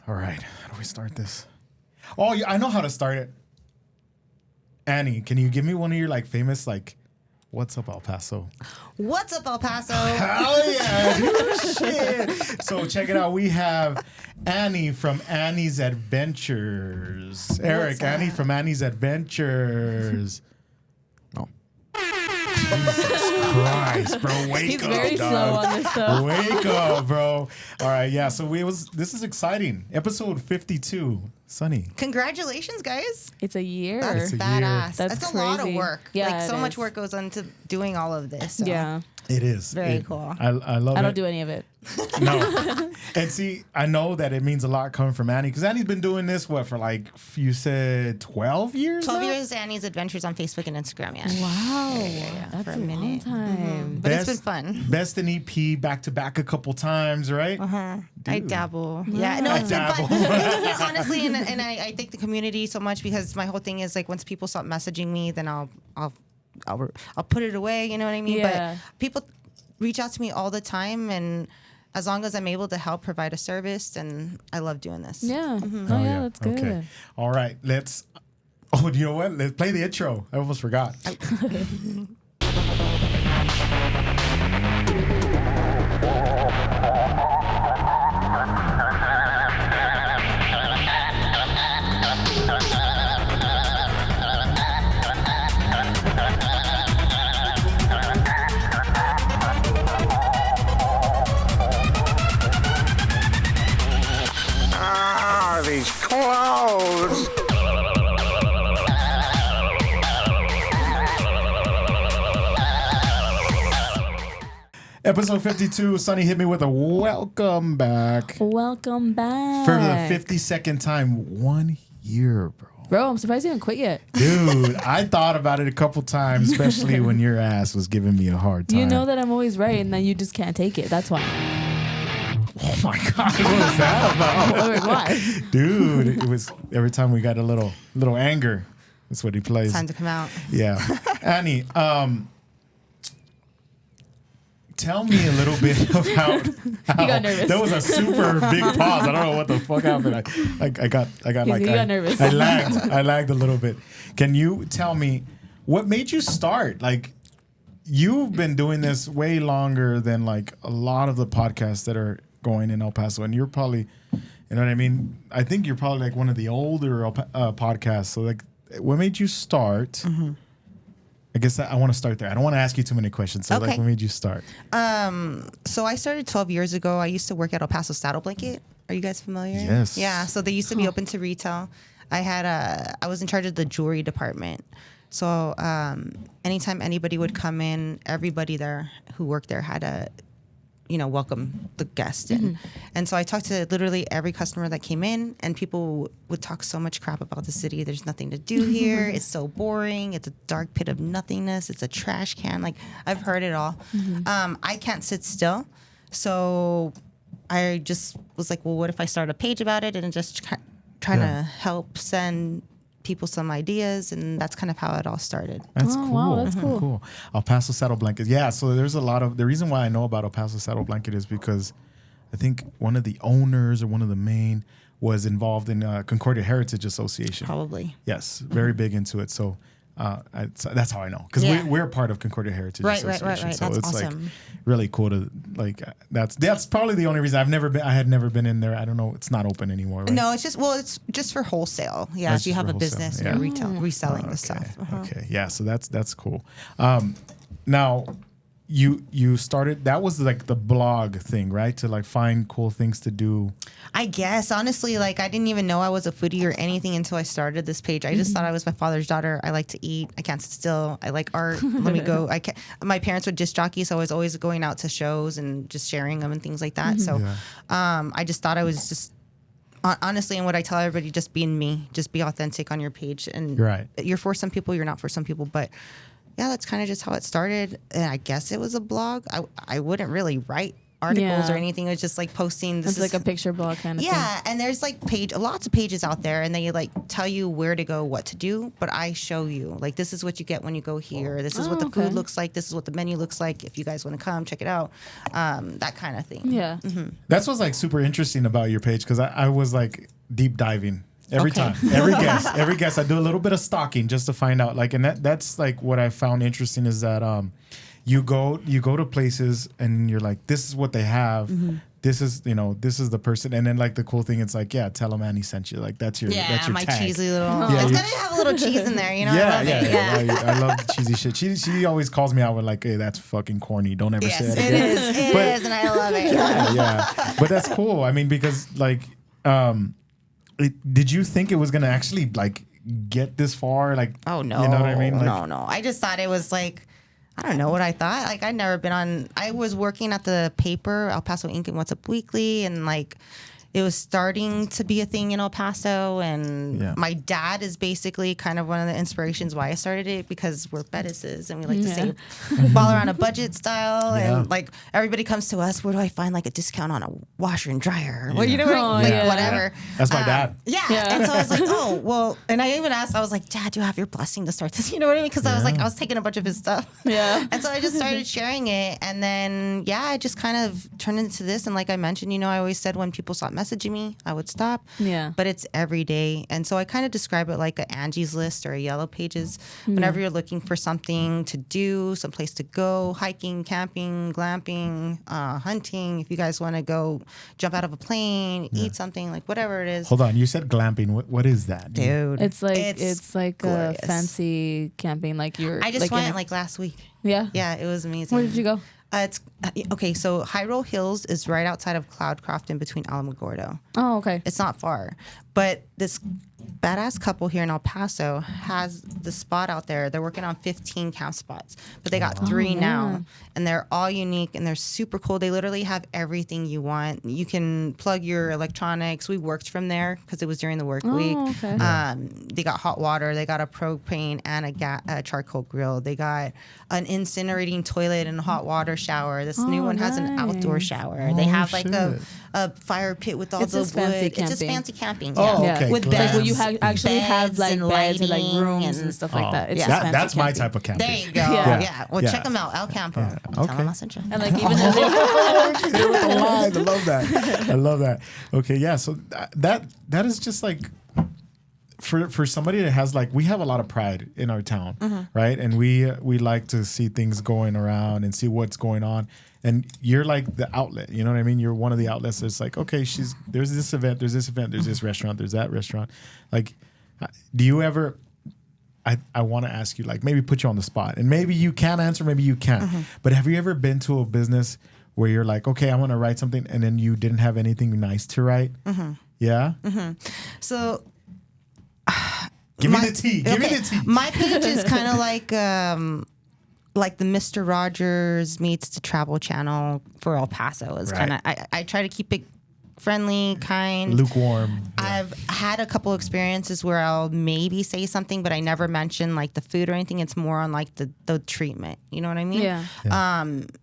All right. How do we start this? Oh, yeah, I know how to start it. Annie, can you give me one of your like famous like, what's up, El Paso? What's up, El Paso? Oh yeah, dude, shit. So check it out. We have Annie from Annie's Adventures. Eric, Annie from Annie's Adventures. No. Jesus Christ, bro. Wake He's up, very dog. slow on this stuff. Wake up, bro. All right, yeah. So this is exciting. Episode 52. Sunny. Congratulations, guys. It's a year. That's a year. badass. That's a lot of crazy. work. Yeah, like so it much is. work goes into doing all of this. So. Yeah. It is. Very cool. I love it. I don't do any of it. No. And see, I know that it means a lot coming from Annie because Annie's been doing this, for like, you said 12 years 12 now? years Annie's Adventures on Facebook and Instagram, yeah. Wow. for That's a a long minute. time. But it's been fun. Best in EP back to back a couple times, right? I dabble. Yeah, no, I it's been dabble. fun. It's been, honestly, and I thank the community so much because my whole thing is like once people stop messaging me, then I'll put it away. You know what I mean? Yeah. But people reach out to me all the time, and as long as I'm able to help provide a service, and I love doing this. Yeah. Mm-hmm. Oh, yeah, that's good. Okay. All right. Let's. Oh, you know what? Let's play the intro. I almost forgot. These clothes. Episode 52. Sunny hit me with a welcome back Welcome back. for the 52nd time. 1 year, bro. Bro, I'm surprised you haven't quit yet. Dude, I thought about it a couple times, especially when your ass was giving me a hard time. You know that I'm always right and then you just can't take it. That's why. Oh my God, what was that about? Like, why? Dude, it was every time we got a little anger. That's what he plays. Time to come out. Yeah. Annie, tell me a little bit about how got nervous. That was a super big pause. I don't know what the fuck happened. I got like He got nervous. I lagged a little bit. Can you tell me what made you start? Like, you've been doing this way longer than like a lot of the podcasts that are going in El Paso, and you're probably, you know what I mean? I think you're probably like one of the older podcasts. So like, what made you start? Mm-hmm. I guess I want to start there. I don't want to ask you too many questions. So like, Okay. what made you start? So I started 12 years ago. I used to work at El Paso Saddle Blanket. Are you guys familiar? Yes. Yeah. So they used to be open to retail. I was in charge of the jewelry department. So anytime anybody would come in, everybody there who worked there had to, welcome the guest in. And so I talked to literally every customer that came in, and people would talk so much crap about the city. There's nothing to do here. It's so boring. It's a dark pit of nothingness. It's a trash can. Like, I've heard it all. I can't sit still. So I just was like, well, what if I start a page about it and just trying to help send people some ideas, and that's kind of how it all started. That's Oh, cool. wow, that's cool. El Paso Saddle Blanket. Yeah, so there's a lot of, the reason why I know about El Paso Saddle Blanket is because I think one of the owners or one of the main was involved in Concordia Heritage Association. Probably. Yes, very big into it. So that's how I know, because Yeah. we're part of Concordia Heritage Right. Association. So That's it's awesome. like really cool to like. That's probably the only reason I had never been in there. I don't know. It's not open anymore. Right? No, it's just for wholesale. Yeah, That's if you just have for a wholesale, business yeah. and you're reselling the Okay. stuff. Okay. Yeah. So that's cool. Now, you started. That was like the blog thing, right? To like find cool things to do. I guess honestly, like I didn't even know I was a foodie or anything until I started this page. I just thought I was my father's daughter. I like to eat. I can't sit still. I like art. Let me go. My parents were disc jockeys, so I was always going out to shows and just sharing them and things like that. So, I just thought I was just. Honestly, and what I tell everybody, just being me, just be authentic on your page. And Right. You're for some people, you're not for some people. But yeah, that's kind of just how it started. And I guess it was a blog. I wouldn't really write articles or Yeah. anything. It was just like posting. This It's like a picture blog kind of thing. yeah, and there's like lots of pages out there, and they like tell you where to go, what to do. But I show you like this is what you get when you go here. This is what the okay. food looks like. This is what the menu looks like. If you guys want to come, check it out. That kind of thing. Yeah. That's what's like super interesting about your page because I was like deep diving every Okay. time, every guest. I do a little bit of stalking just to find out. Like, and that's like what I found interesting is that you go to places and you're like, this is what they have. This is this is the person, and then like the cool thing, it's like tell them Annie sent you. Like that's your Yeah, your my tag. cheesy little. Yeah, It's you- gotta have a little cheese in there, you know. I Yeah, love yeah, it. yeah. I love the cheesy shit. She always calls me out with like, hey, that's fucking corny. Don't ever Yes, say it that again. is. It But- is, and I love it. Yeah. But that's cool. I mean, because like, did you think it was gonna actually like get this far? Like, Oh no, you know what I mean? Like, no. I just thought it was like, I don't know what I thought. Like I'd never been on. I was working at the paper, El Paso Ink and What's Up Weekly, and like it was starting to be a thing in El Paso. And Yeah. my dad is basically kind of one of the inspirations why I started it, because we're fetishes and we like to save ball around a budget style. Yeah. And like everybody comes to us, where do I find like a discount on a washer and dryer? Well, you know, Oh, like yeah. whatever. That's my dad. Yeah. Yeah. And so I was like, oh, well, and I even asked, I was like, Dad, do you have your blessing to start this? You know what I mean? Because I was like, I was taking a bunch of his stuff. Yeah. And so I just started sharing it. And then, I just kind of turned into this. And like I mentioned, I always said when people stopped messaging me, I would stop. Yeah. But it's every day. And so I kind of describe it like a Angie's List or a Yellow Pages. Whenever you're looking for something to do, some place to go, hiking, camping, glamping, hunting, if you guys want to go jump out of a plane, eat something, like whatever it is. Hold on, you said glamping. What is that? Dude. It's like glorious. a fancy camping. Like you're. I just like went in a- like last week. Yeah. Yeah, it was amazing. Where did you go? It's okay. So High Roll Hills is right outside of Cloudcroft, in between Alamogordo. Oh, okay. It's not far, but this badass couple here in El Paso has the spot out there. They're working on 15 camp spots, but they got 3 now, man. and they're all unique and they're super cool. They literally have everything you want. You can plug your electronics. We worked from there because it was during the work week. okay. They got hot water. They got a propane and a charcoal grill. They got an incinerating toilet and hot water shower. This new one has an outdoor nice. shower. They have like shit. a fire pit with all It's the just wood. fancy It's just camping. fancy camping. Oh, yeah. okay. With Like, beds. Like, will you actually have beds like and beds and like lighting rooms and and- stuff like that? It's Yeah. just fancy That's my camping. type of camping. There you go. Yeah. Yeah. Well, Yeah. check them out. El Campo. Tell Okay. them I sent you. And like even if There with the lines. I love that. I love that. Okay, yeah. So that is just like for somebody that has like, we have a lot of pride in our town, right? And we like to see things going around and see what's going on. And you're like the outlet, you know what I mean? You're one of the outlets that's like, okay, there's this event, there's this restaurant, there's that restaurant. Like, do you ever? I want to ask you, like, maybe put you on the spot, and maybe you can answer, maybe you can't. But have you ever been to a business where you're like, okay, I want to write something, and then you didn't have anything nice to write? Yeah. So Give me the tea. Give me okay, the tea. my page is kind of like the Mr. Rogers meets the Travel Channel for El Paso. Is Right. kind of I try to keep it friendly, kind. Lukewarm. I've had a couple experiences where I'll maybe say something, but I never mention like the food or anything. It's more on like the treatment. You know what I mean? Yeah.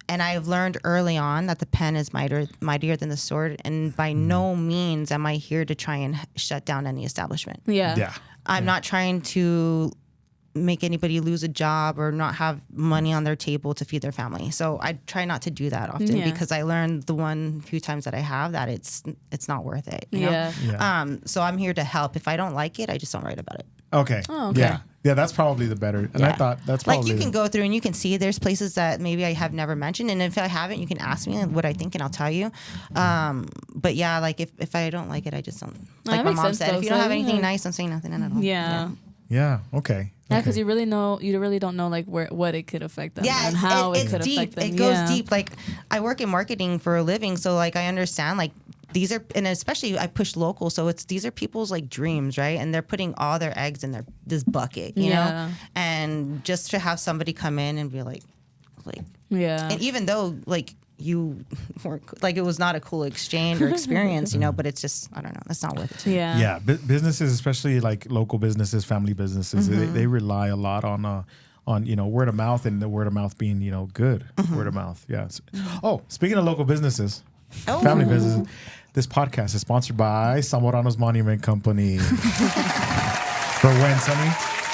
And I've learned early on that the pen is mightier than the sword. And by no means am I here to try and shut down any establishment. yeah. Yeah. I'm not trying to make anybody lose a job or not have money on their table to feed their family. So I try not to do that often Yeah. because I learned the one few times that I have that it's not worth it. You know? Yeah. Yeah. So I'm here to help. If I don't like it, I just don't write about it. Okay. Oh, okay. Yeah. Yeah. That's probably the better. And I Yeah. thought that's Like probably you can go through and you can see there's places that maybe I have never mentioned, and if I haven't, you can ask me what I think and I'll tell you. But yeah, like if I don't like it, I just don't. No, Like that my makes mom sense, said, though. if you don't So, have anything yeah. nice, don't say nothing at all. Yeah. Yeah. Okay. Yeah, because Okay. you really don't know like what it could affect them Yeah, and how it it's could deep. affect them. It goes Yeah. deep. Like I work in marketing for a living, so like I understand like these are, and especially I push local, so these are people's like dreams, right? And they're putting all their eggs in this bucket, you Yeah. know. And just to have somebody come in and be like, Yeah. and even though like you weren't like it was not a cool exchange or experience, you know, but it's just I don't know, it's not worth it. To me. Yeah. Yeah, businesses, especially like local businesses, family businesses, they rely a lot on on word of mouth, and the word of mouth being good word of mouth. Yeah. Oh, speaking of local businesses, family businesses, this podcast is sponsored by Zamorano's Monument Company. For when, Sonny?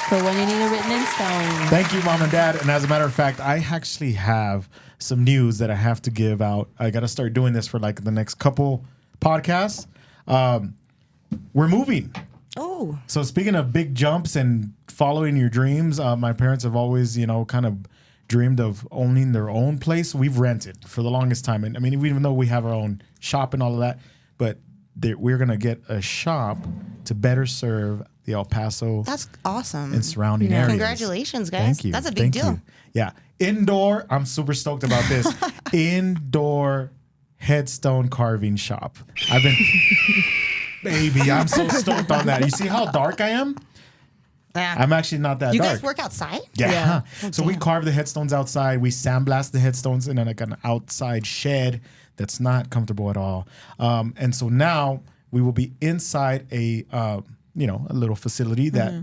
For when you need it written in stone. Thank you, Mom and Dad. And as a matter of fact, I actually have some news that I have to give out. I got to start doing this for like the next couple podcasts. We're moving. Oh. So speaking of big jumps and following your dreams, my parents have always, kind of dreamed of owning their own place. We've rented for the longest time. And I mean, even though we have our own shop and all of that, but we're going to get a shop to better serve the El Paso. That's awesome. And surrounding areas. Congratulations, guys. Thank you. That's a big deal. You. Yeah. Indoor, I'm super stoked about this. Indoor headstone carving shop. Baby, I'm so stoked on that. You see how dark I am? Yeah. I'm actually not that You dark. guys work outside? Yeah. Oh, So we carve the headstones outside. We sandblast the headstones in like an outside shed that's not comfortable at all. And so now we will be inside a little facility that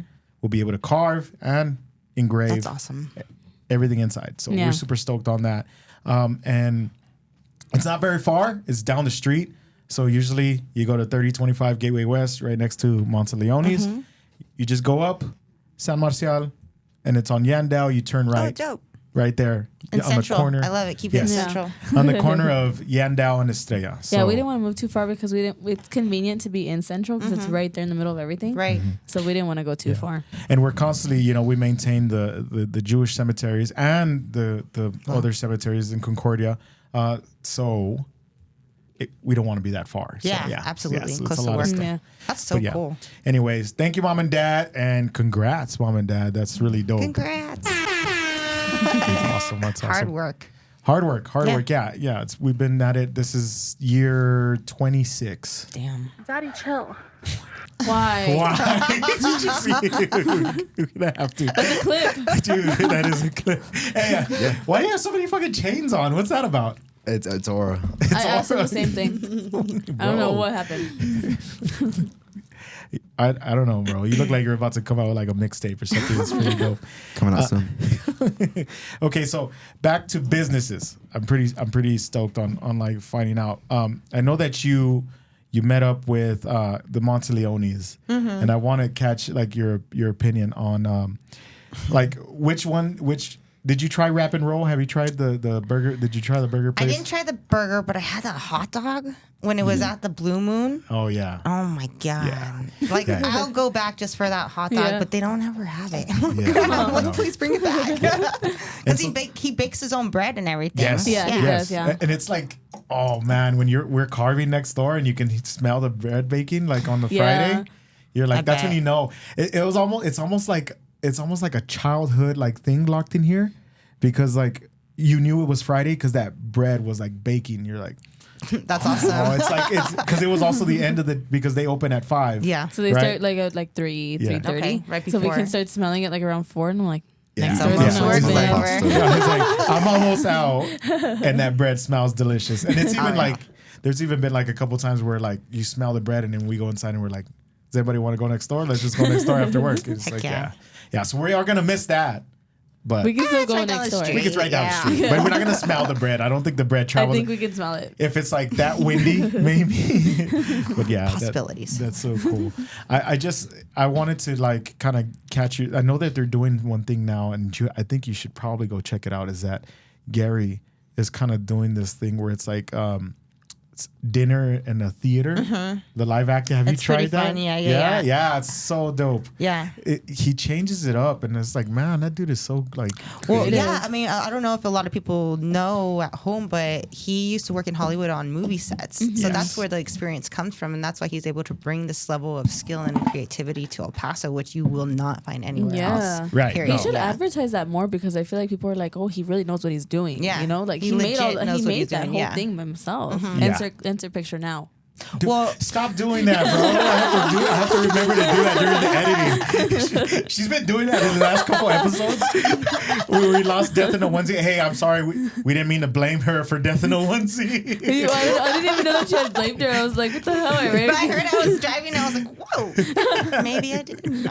will be able to carve and engrave. That's awesome. Everything inside. So we're super stoked on that. And it's not very far. It's down the street. So usually you go to 3025 Gateway West, right next to Monteleone's. You just go up San Marcial, and it's on Yandao. You turn right. Oh, dope. Right there In on Central. the corner. I love it. Keep it in Central. On the corner of Yandao and Estrella. So, Yeah, we didn't want to move too far because it's convenient to be in Central because it's right there in the middle of everything. Right. So we didn't want to go too far. And we're constantly, we maintain the Jewish cemeteries and the other cemeteries in Concordia. So we don't want to be that far. So, Yeah, absolutely. Yeah, so Close it's a to lot of work. stuff. Yeah. That's so cool. Anyways, thank you, Mom and Dad, and congrats, Mom and Dad. That's really dope. Congrats. That's awesome. That's awesome. Hard work. Hard work. Yeah. We've been at it. This is year 26. Damn. Daddy, chill. Why? Why? You're gonna have to. That's a clip. Dude, that is a clip. Hey, why do you have so many fucking chains on? What's that about? It's aura. I asked him the same thing. I don't know what happened. I don't know, bro. You look like you're about to come out with like a mixtape or something. It's pretty dope. Coming out soon. Okay, so back to businesses. I'm pretty stoked on like finding out. I know that you met up with the Monteleones, and I want to catch like your opinion on like which did you try Wrap and Roll? Have you tried the burger? Did you try the burger place? I didn't try the burger, but I had that hot dog when it was at the Blue Moon. Oh yeah. Oh my God. Yeah. Like, Yeah. I'll go back just for that hot dog, Yeah. but they don't ever have it. Yeah. Come on, No. like, please bring it back. Because he bakes his own bread and everything. Yes. Yeah, he yes. does, yeah. And it's like, oh man, when we're carving next door and you can smell the bread baking like on the Yeah. Friday, you're like, I that's bet. when you know. It's almost like a childhood like thing locked in here, because like you knew it was Friday because that bread was like baking. You're like, That's awesome. oh, it's because it was also the end of because they open at 5. Yeah. So they Right. start like at like 3:30. Okay, right So we before. can start smelling it like around 4, and I'm like, Yeah. next I'm door's almost gonna working open. over. Yeah, it's like, I'm almost out, and that bread smells delicious. And it's even like, there's even been like a couple times where like you smell the bread, and then we go inside and we're like, does anybody want to go next door? Let's just go next door after work. It's Heck like, yeah. yeah. So we are gonna miss that, but We can still it's go right down next the door. street. we can right down the Yeah. street. But we're not gonna smell the bread. I don't think the bread I travels. think we can smell it. If it's like that windy, maybe. But yeah, Possibilities. that's so cool. I wanted to like kind of catch you. I know that they're doing one thing now, and I think you should probably go check it out. Is that Gary is kind of doing this thing where it's like it's dinner in a theater, the live acting. Have you It's tried pretty that? fun. Yeah. Yeah, it's so dope. Yeah. He changes it up, and it's like, man, that dude is so like. Well, It yeah. is. I mean, I don't know if a lot of people know at home, but he used to work in Hollywood on movie sets. So Yes. that's where the experience comes from. And that's why he's able to bring this level of skill and creativity to El Paso, which you will not find anywhere Yeah. else. Right. Period. He should Yeah. advertise that more, because I feel like people are like, oh, he really knows what he's doing. Yeah. You know, like He he made legit knows he what made he's that doing, whole yeah. thing himself. Yeah. Insert picture now. Dude, Well- stop doing that, bro. I have to remember to do that during the editing. She's been doing that in the last couple episodes. we lost Death in a Onesie. Hey, I'm sorry. We didn't mean to blame her for Death in a Onesie. I didn't even know that she had blamed her. I was like, what the hell? I But I heard I was driving and I was like, what? Oh, maybe I didn't.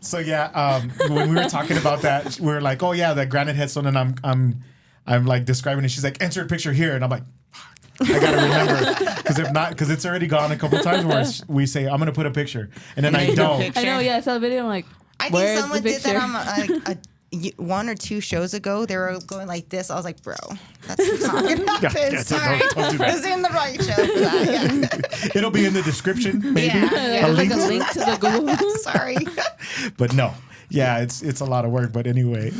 So yeah, when we were talking about that, we were like, oh yeah, that granite headstone, and I'm like describing it. She's like, insert picture here, and I'm like, I gotta remember, because if not, because it's already gone a couple times where we say I'm gonna put a picture, and then I don't. I know. Yeah, I saw the video. I'm like, I think where's someone the did that picture? on one or two shows ago. They were going like this. I was like, bro, that's not gonna happen. Yeah, Sorry, don't do that. I was in the right show for that. Yeah. It'll be in the description, maybe. Yeah, Like link a to link to the Google. Sorry. But no, yeah, it's a lot of work. But anyway,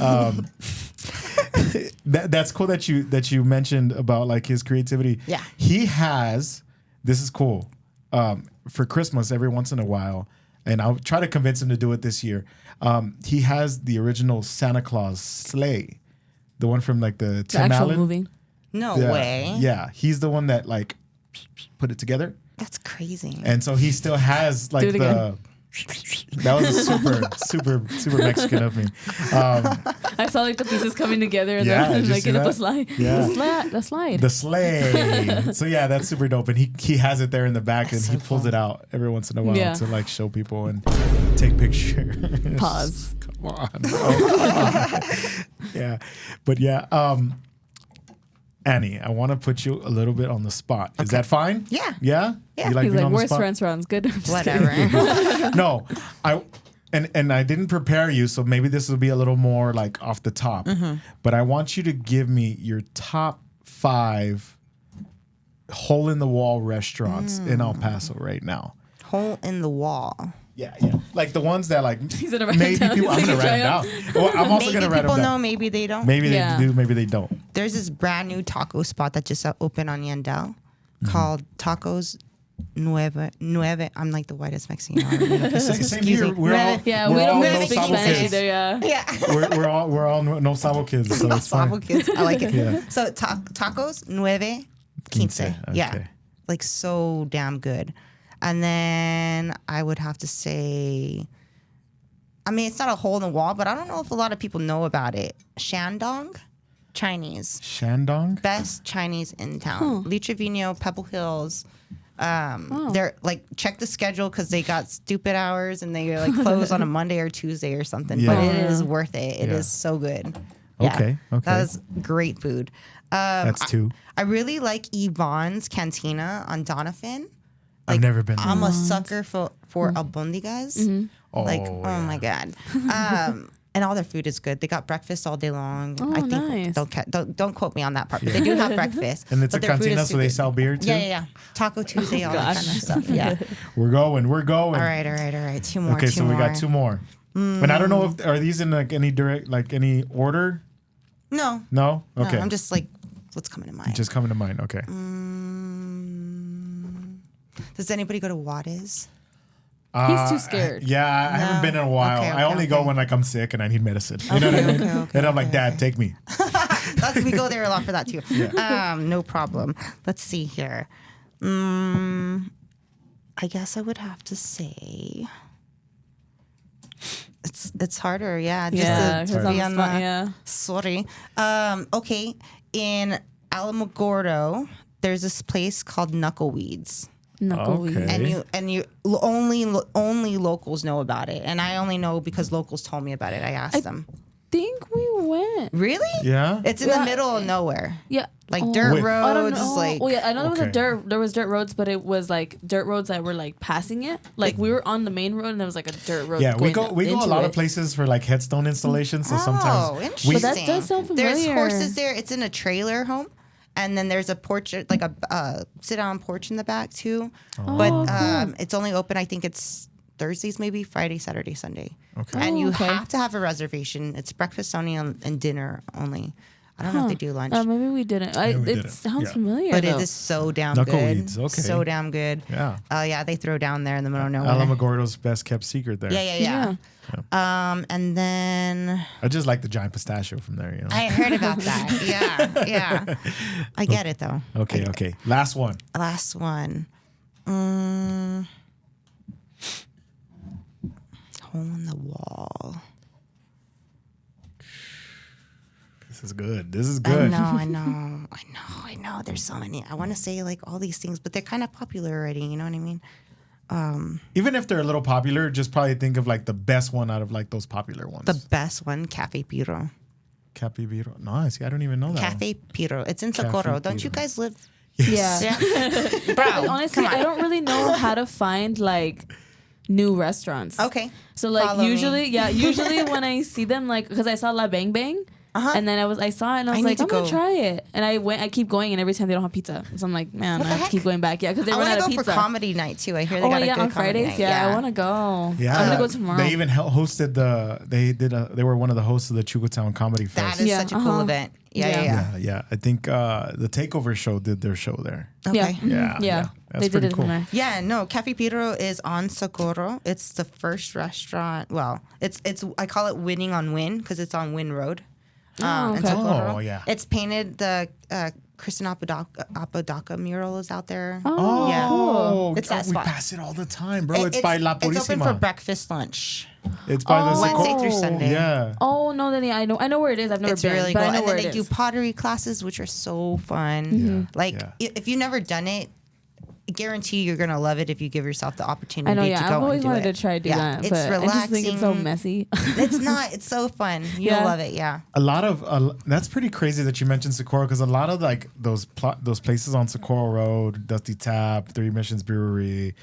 that's cool that you mentioned about like his creativity. Yeah. He has. This is cool. For Christmas, every once in a while, and I'll try to convince him to do it this year. He has the original Santa Claus sleigh, the one from like the The Tim actual Allen movie. No Yeah. way. Yeah, he's the one that like put it together, That's crazy. and so he still has like Do it the. again. That was super Mexican of me. I saw like the pieces coming together and Yeah, then did you like see in the that? slide. Yeah. The slide. The sleigh. So yeah, that's super dope, and he has it there in the back, That's and he so pulls cool. it out every once in a while Yeah. to like show people and take pictures. Pause. Come on. Oh, come on. Yeah, but yeah, Annie, I want to put you a little bit on the spot. Is that fine? Yeah. Yeah. Yeah. You like He's being like, on the worst spot? restaurants. Good. I'm just Whatever. kidding. No, and I didn't prepare you, so maybe this will be a little more like off the top. Mm-hmm. But I want you to give me your top 5 hole in the wall restaurants in El Paso right now. Hole in the wall. Yeah. Like the ones that like He's gonna write maybe it down. people. I'm He's gonna gonna write them try down. Well, I'm also Maybe gonna write people them know, down. maybe they don't. Maybe Yeah. they do, maybe they don't. There's this brand new taco spot that just opened on Yandel called Tacos Nueve. I'm like the whitest Mexican. Same Excuse here. me. We're all Yeah, we're we all don't no really speak Sabo Spanish kids. either. Yeah. Yeah. We're all no Sabo kids, so it's fine. Sabo kids. I like it. Yeah. So Tacos Nueve Quince. Yeah. Okay. Like so damn good. And then I would have to say, I mean, it's not a hole in the wall, but I don't know if a lot of people know about it. Shandong Chinese. Shandong. Best Chinese in town. Lee Trevino, Pebble Hills. They're like, check the schedule because they got stupid hours and they like close on a Monday or Tuesday or something. Yeah. But it is worth it. It Yeah. is so good. Okay, okay. That was great food. That's 2. I really like Yvonne's Cantina on Donovan. I've never been. I'm a sucker for albondigas. Oh, Like, oh yeah. my god. And all their food is good. They got breakfast all day long. Oh, I think nice. don't quote me on that part, but they do have breakfast. And it's but a their food cantina, is so they super- sell beer too. Yeah. Taco Tuesday, all that kind of gosh. stuff. Yeah. We're going. All right. Two more. Okay, two so more. we got 2 more. And I don't know if are these in like any order? No. No. No, Okay. I'm just like, what's coming to mind? Just coming to mind. Okay. Does anybody go to Wadiz? He's too scared. Yeah, I haven't No. been in a while. Okay, I only go okay. when like I'm sick and I need medicine. You know what I mean? okay, And I'm like, okay, Dad, okay. take me. We go there a lot for that too. No problem. Let's see here. I guess I would have to say it's harder. Yeah. Just Yeah, to 'cause be on on the spot, the yeah. sorry. Okay. In Alamogordo, there's this place called Knuckleweeds. Knuckleweed. Okay. And you only locals know about it, and I only know because locals told me about it. I asked them. Think we went. Really? Yeah. It's in the middle of nowhere, Yeah. like Oh. dirt Wait. I don't roads. know. Like Well, yeah, I know there was Okay. a dirt. There was dirt roads, but it was like dirt roads that were like passing it. Like we were on the main road, and there was like a dirt road. Yeah, we going go a into lot it. of places for like headstone installations. So oh, sometimes interesting. But that does sound There's familiar. horses there. It's in a trailer home. And then there's a porch, like a sit-down porch in the back too. But it's only open. I think it's Thursdays, maybe Friday, Saturday, Sunday. Okay. And you okay. have to have a reservation. It's breakfast only and dinner only. I don't know if they do lunch. Maybe we didn't. Maybe we It didn't. sounds Yeah. familiar. But though. it is so damn good. Knuckleweeds, okay. So damn good. Yeah. Yeah, they throw down there in the middle of nowhere. Alamogordo's best kept secret there. Yeah. And then I just like the giant pistachio from there. You know. I heard about that. Yeah. I get it though. Okay. Last one. Last one. Hole in the wall. This is good. This is good. I know. There's so many. I want to say like all these things, but they're kind of popular already. You know what I mean? Even if they're a little popular, just probably think of like the best one out of like those popular ones. The best one, Cafe Piro. Cafe Viro. No, see, I don't even know that. Cafe Piro. It's in Cafe Socorro. Don't you Piro. guys live? Yeah. Yeah. Bro, Honestly, come on. I don't really know how to find like new restaurants. Okay. So like Follow me. usually when I see them, like, because I saw La Bang Bang. And then I saw it and I was need like, to I'm gonna go. try it. And I keep going, and every time they don't have pizza. So I'm like, man, What the I have to heck? keep going back. Yeah, because they I run want out to of go pizza. for comedy night too. I hear they Oh got a yeah, good on comedy Fridays. night. Yeah, I want to go. Yeah, I'm gonna go tomorrow. They even hosted they were one of the hosts of the Chukotown Comedy Fest. That is Yeah, such a cool event. Yeah. Yeah. I think the Takeover Show did their show there. Okay. Yeah. Yeah. That's They did pretty it cool. from there. Yeah, no, Cafe Piro is on Socorro. It's the first restaurant. Well, it's I call it Winning on Win because it's on Win Road. In okay. Socorro. Oh, yeah. It's painted. The Kristen Apodaca mural is out there. Oh, Yeah. cool. It's that we spot. pass it all the time, bro. It's by La It's open for Purísima. breakfast, lunch. It's by the Wednesday Socorro. through Sunday. Yeah. Oh no, then I know where it is. I've never It's been, really but cool. I know And where then it they do is. pottery classes, which are so fun. Like, Yeah. if you've never done it, I guarantee you're going to love it if you give yourself the opportunity I know. to Yeah, go I've always and do wanted it. to try to do Yeah, that, it's but relaxing. I just think it's so messy. It's not. It's so fun. You'll Yeah. love it. Yeah. A lot of that's pretty crazy that you mentioned Socorro because a lot of like those places on Socorro Road, Dusty Tap, Three Missions Brewery,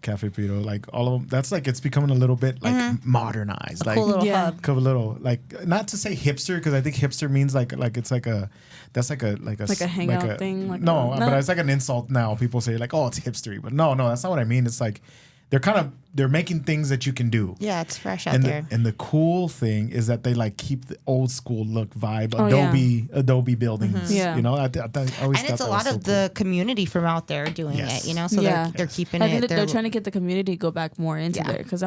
Cafe Piro, like all of them. That's like it's becoming a little bit like modernized, like Cool little Yeah. hub. a little like not to say hipster because I think hipster means like it's like a that's like a Like a hangout thing, like no, a- but no. it's like an insult now. People say like, oh, it's hipstery, but no, that's not what I mean. It's like they're making things that you can do. Yeah, it's fresh out And there. and the cool thing is that they like keep the old school look vibe, Oh, Adobe buildings. Yeah. I always And thought it's a that lot was of so the community from out there doing Yes. it, so Yeah. they're keeping I it. think that they're trying to get the community to go back more into Yeah. there because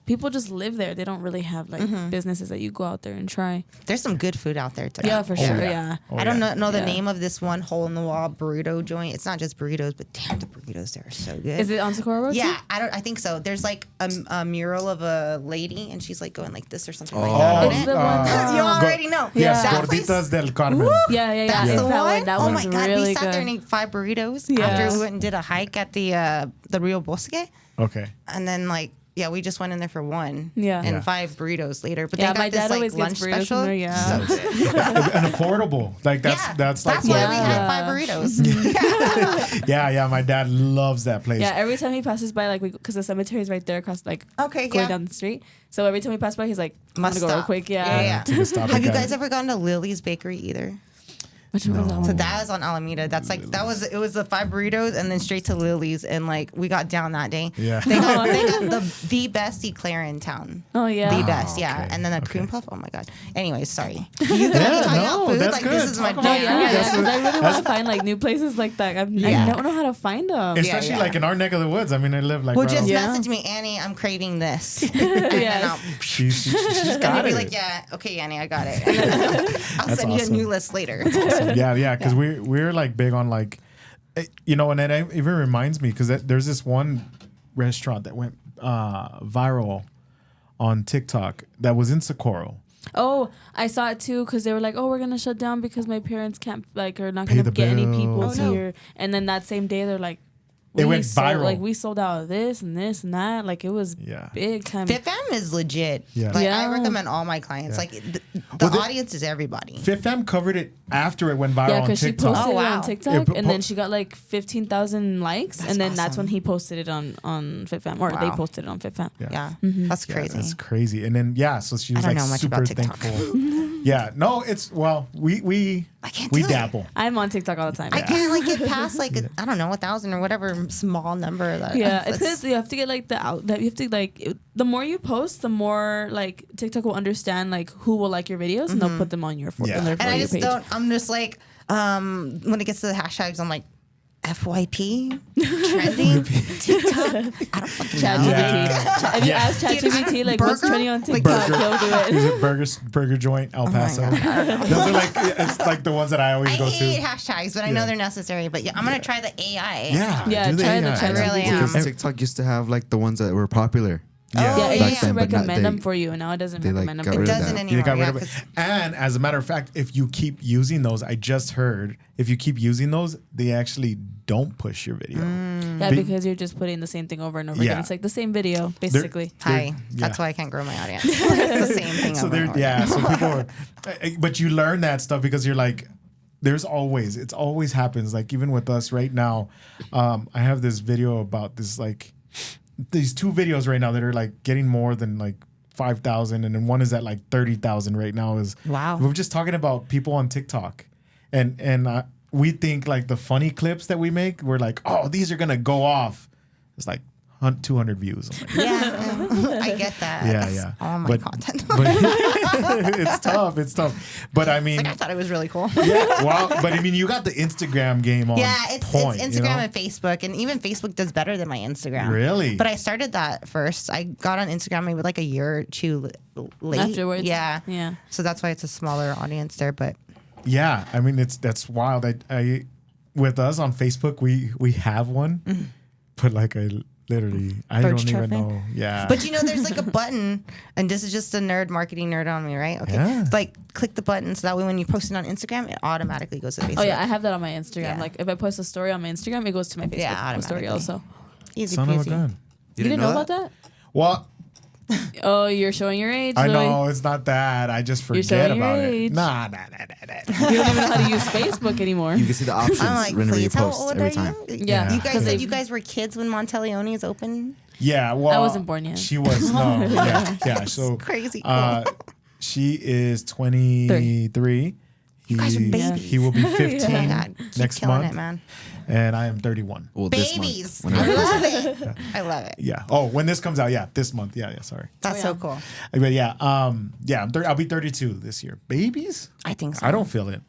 people just live there. They don't really have like businesses that you go out there and try. There's some good food out there today. Yeah, for Oh, sure. yeah. Yeah. Oh, I don't yeah. know the Yeah. name of this one hole in the wall burrito joint. It's not just burritos, but damn, the burritos there are so good. Is it on Socorro Road? Yeah, too? I think so. There's like a mural of a lady, and she's like going like this or something like Oh, that. It's the one- You already know. Yes, That place- Gorditas del Carmen. Woo! Yeah. That's It's the that one. one. That Oh one's my god, really we sat good. there and ate 5 burritos Yeah. after we went and did a hike at the Rio Bosque, Okay. and then we just went in there for one. Yeah. and Yeah. 5 burritos later. But Yeah, they got my this dad like always lunch gets burritos special. from there, yeah. So good. And affordable. Like that's like why we Yeah. had 5 burritos. yeah. My dad loves that place. Yeah, every time he passes by, like, because the cemetery is right there across, like, Okay, going yeah. down the street. So every time we pass by, he's like, I'm Must gonna go real stop. quick. Yeah. Take a stop Have you again. guys ever gone to Lily's Bakery either? Which one was that So one? that was on Alameda. That's like it was the 5 burritos and then straight to Lily's, and like we got down that day. Yeah. They got the best eclair in town. Oh, yeah. The best, yeah. okay, And then the okay. cream puff. Oh my god. Anyways, sorry. You guys Yeah, talking no, about food? that's Like good. this is my Talk No, about jam. yeah, food. yeah. That's 'cause I what- really want to find, like, new places like that. I Yeah. don't know how to find them. Especially yeah. like in our neck of the woods. I mean, I live like Well, right just on- Yeah. message me, Annie. I'm craving this. And then Yes. I'll, she's and got you'll be it. like, yeah, okay, Annie, I got it. And then I'll That's send you a awesome. new list later. Yeah, because we're like big on like, and it even reminds me because there's this one restaurant that went viral on TikTok that was in Socorro. Oh, I saw it too because they were like, "Oh, we're gonna shut down because my parents can't are not Pay gonna the get any bills. people Oh, no. here." And then that same day, they're like, It went sold, viral. Like we sold out of this and this and that. Like it was Yeah. big time. Fit Fam is legit. Yeah. Like I Yeah. recommend all my clients. Yeah. Like the Well, the- audience is everybody. Fit Fam covered it after it went viral Yeah, on because she TikTok. posted Oh, it wow. on TikTok, Yeah, and then she got like 15,000 likes, and then that's when awesome. he posted it on FitFam, or they Wow. posted it on FitFam. Yeah, Mm-hmm. that's Yeah, crazy. that's crazy. And then so she was I don't like know much super about TikTok. thankful. Yeah, no, it's we I can't we do it. dabble. I'm on TikTok all the time. I can't like get past like I don't know 1,000 or whatever small number that. Yeah, that's- it's because you have to get like that you have to like the more you post, the more like TikTok will understand like who will like your videos, and they'll put them on your Yeah. on their and For I You just page. don't. I'm just like when it gets to the hashtags, I'm like FYP trending TikTok. I don't fucking know. ChatGPT. Yeah. If you Yeah. ask ChatGPT like what's Burger? trending on Like TikTok, burger. he'll do Is it. it burger joint El Paso? God, I don't know. Those are like it's like the ones that I always I go hate to. hashtags, but I Yeah. know they're necessary. But yeah, I'm gonna try the AI. Yeah, Yeah, do try the AI. ChatGPT. I really am. Because TikTok used to have like the ones that were popular. Yeah. Oh, It yeah, used to then, but not- recommend them they- for you, and now it doesn't they, like, recommend them got for It rid you. of doesn't that. anymore. They got rid yeah, of it. 'cause- And as a matter of fact, if you keep using those, I just heard, if you keep using those, they actually don't push your video. Yeah, Be- because you're just putting the same thing over and over Yeah. again. It's like the same video, basically. Hi. That's why I can't grow my audience. It's the same thing. So over and there, over. yeah. So people are, but you learn that stuff because you're like, it's always happens. Like even with us right now, I have this video about this like these 2 videos right now that are like getting more than like 5,000, and then one is at like 30,000 right now. Wow. We're just talking about people on TikTok, and we think like the funny clips that we make, we're like, oh, these are gonna go off. It's like 200 views. I'm like, Yeah, I get that. Yeah, That's yeah. all my But- content. but it's tough. It's tough. But I mean, Like, I thought it was really cool. yeah. Well, but I mean, you got the Instagram game on. Yeah, it's point, Instagram you know? and Facebook, and even Facebook does better than my Instagram. Really? But I started that first. I got on Instagram maybe like a year or two late. Afterwards. Yeah. Yeah. So that's why it's a smaller audience there. But Yeah, I mean, that's wild. I with us on Facebook, we have one, but like I literally, I Birch don't even chirping? know. Yeah. But you know, there's like a button, and this is just a marketing nerd on me, right? Okay. Yeah. It's like click the button so that way when you post it on Instagram, it automatically goes to Facebook. Oh yeah, I have that on my Instagram. Yeah. Like if I post a story on my Instagram, it goes to my Facebook Yeah, story automatically. also. Easy Son of a peasy. gun. You didn't know about that? Well, Oh, you're showing your age. I Louis. know it's not that. I just You're forget showing your about age. it. Nah. You don't even know how to use Facebook anymore. You can see the options I'm like, whenever you please, how post old every are time. you? Yeah. You guys 'Cause said they- you guys were kids when Monteleone is open. Yeah. Well, I wasn't born yet. She was no. Yeah. So Crazy cool. she is 23. You guys are He- babies. He will be 15 Oh my God, keep next killing month, it, man. and I am 31. Well, Babies. this month. I Whenever- love it. I love it. Yeah. Oh, when this comes out, yeah, this month. Yeah. Sorry. That's so cool. But yeah, I'll be 32 this year. Babies? I think so. I don't feel it.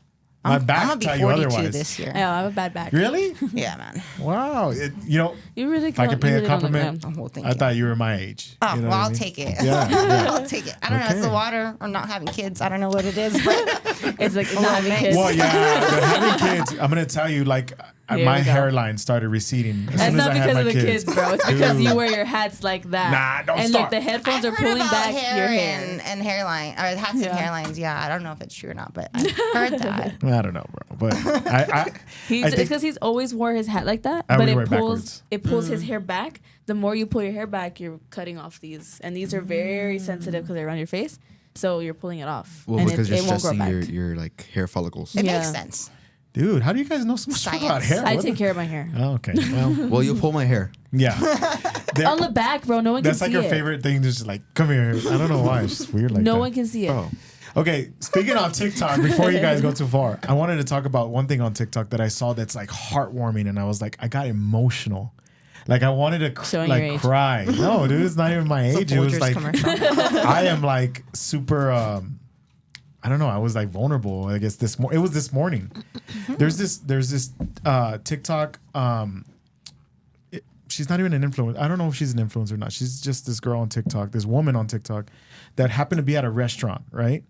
My back I'm gonna be tell you 42 otherwise. this year. I know, I have a bad back. Really? Yeah, man. Wow. You really If I could pay you a really don't look compliment, bad. Oh, thank I you. thought you were my age. Oh, You know well, what I I'll mean? take it. Yeah. yeah. I'll take it. I don't know. It's the Okay. water or not having kids. I don't know what it is, but It's like Oh, not having man. kids. Well, yeah, but having kids, I'm gonna tell you, like, Here my we go. hairline started receding as That's soon as not I had because my of the kids, bro. It's because you Dude. wear your hats like that. Nah, don't and start. like the headphones I've are heard pulling about back hair your hair. and hairline, or hats Yeah. and hairlines. Yeah, I don't know if it's true or not, but I've heard that. I don't know, bro. But I It's think- because he's always wore his hat like that, I but always wear it it pulls backwards. his hair back. The more you pull your hair back, you're cutting off these, and these are very sensitive because they're around your face. So you're pulling it off, Well, and because it you're won't grow stressing back. your like hair follicles. It Yeah. makes sense. dude, how do you guys know so much Science. about hair? I What take the- care of my hair. Oh, okay. Well, Well, you pull my hair. yeah. There- On the back, bro. No one that's can like see your it. favorite thing. Just like, come here. I don't know why. It's just weird like No that. one can see it. Oh, Okay, speaking on TikTok, before you guys go too far, I wanted to talk about one thing on TikTok that I saw that's like heartwarming, and I was like, I got emotional. Like I wanted to Showing your like age. cry. No, dude, it's not even my It's a age. It was Folgers like commercial. I am like super. I don't know. I was like vulnerable. I guess it was this morning. There's this TikTok. She's not even an influencer. I don't know if she's an influencer or not. She's just this girl on TikTok, this woman on TikTok that happened to be at a restaurant, right?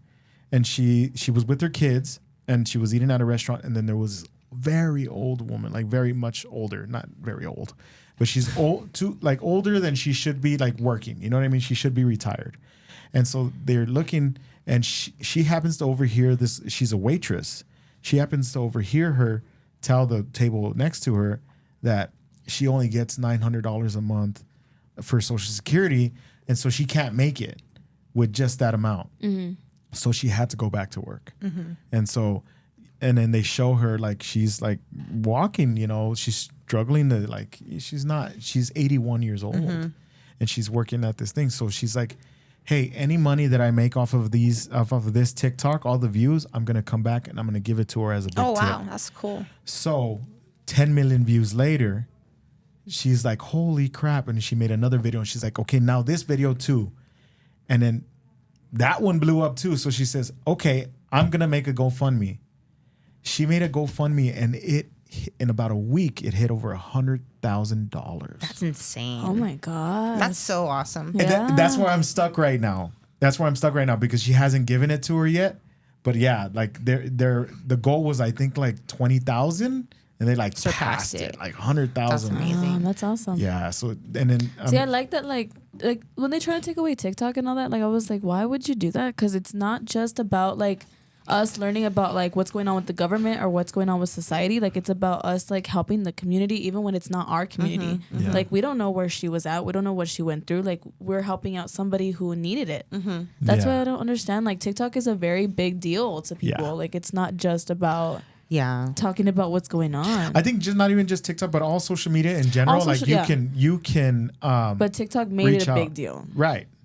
And she was with her kids and she was eating at a restaurant, and then there was a very old woman, like very much older, not very old, but she's older than she should be, like working. You know what I mean? She should be retired. And so they're looking, and she happens to overhear this. She's a waitress. She happens to overhear her tell the table next to her that she only gets $900 a month for Social Security, and so she can't make it with just that amount. So she had to go back to work. And so, and then they show her like she's like walking, you know, she's struggling to like, she's 81 years old and she's working at this thing. So she's like, hey, any money that I make off of this TikTok, all the views, I'm going to come back and I'm going to give it to her as a big Oh tip. wow, that's cool. So 10 million views later, she's like, holy crap. And she made another video and she's like, okay, now this video too. And then that one blew up too. So she says, okay, I'm going to make a GoFundMe. She made a GoFundMe and in about a week, it hit over $100,000. That's insane. Oh my god. That's so awesome. And that's where I'm stuck right now. That's where I'm stuck right now because she hasn't given it to her yet. But yeah, like the goal was, I think, like 20,000 and they like Surpassed passed it it. like 100,000. That's amazing. That's awesome. Yeah. So and then See, I like that. Like when they try to take away TikTok and all that. Like I was like, why would you do that? Because it's not just about like us learning about like what's going on with the government or what's going on with society. Like it's about us like helping the community, even when it's not our community. Yeah. Like we don't know where she was at. We don't know what she went through. Like we're helping out somebody who needed it. That's why I don't understand. Like TikTok is a very big deal to people. Yeah. Like it's not just about Yeah. talking about what's going on. I think just not even just TikTok, but all social media in general. All Like social- you can but TikTok made reach it a out. big deal.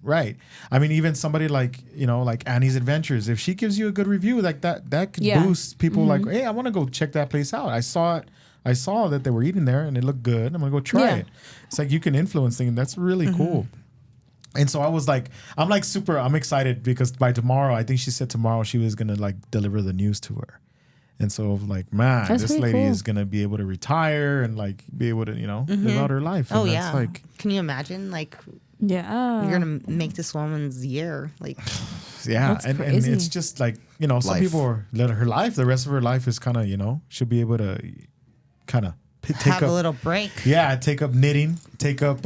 Right. I mean, even somebody like, like Annie's Adventures, if she gives you a good review, like that could Yeah. boost people like, hey, I want to go check that place out. I saw that they were eating there and it looked good. I'm going to go try Yeah. it. It's like you can influence things. And that's really cool. And so I was like, I'm excited because by tomorrow, I think she said tomorrow she was going to like deliver the news to her. And so like, man, That's this pretty lady cool. is going to be able to retire and like be able to, live out her life. Oh And yeah. that's like, Can you imagine? Like Yeah. you're gonna make this woman's year. Like yeah, That's and crazy. it's just like some Life. people are her life. The rest of her life is kind of should be able to kind of take have up a little break. take up knitting, take up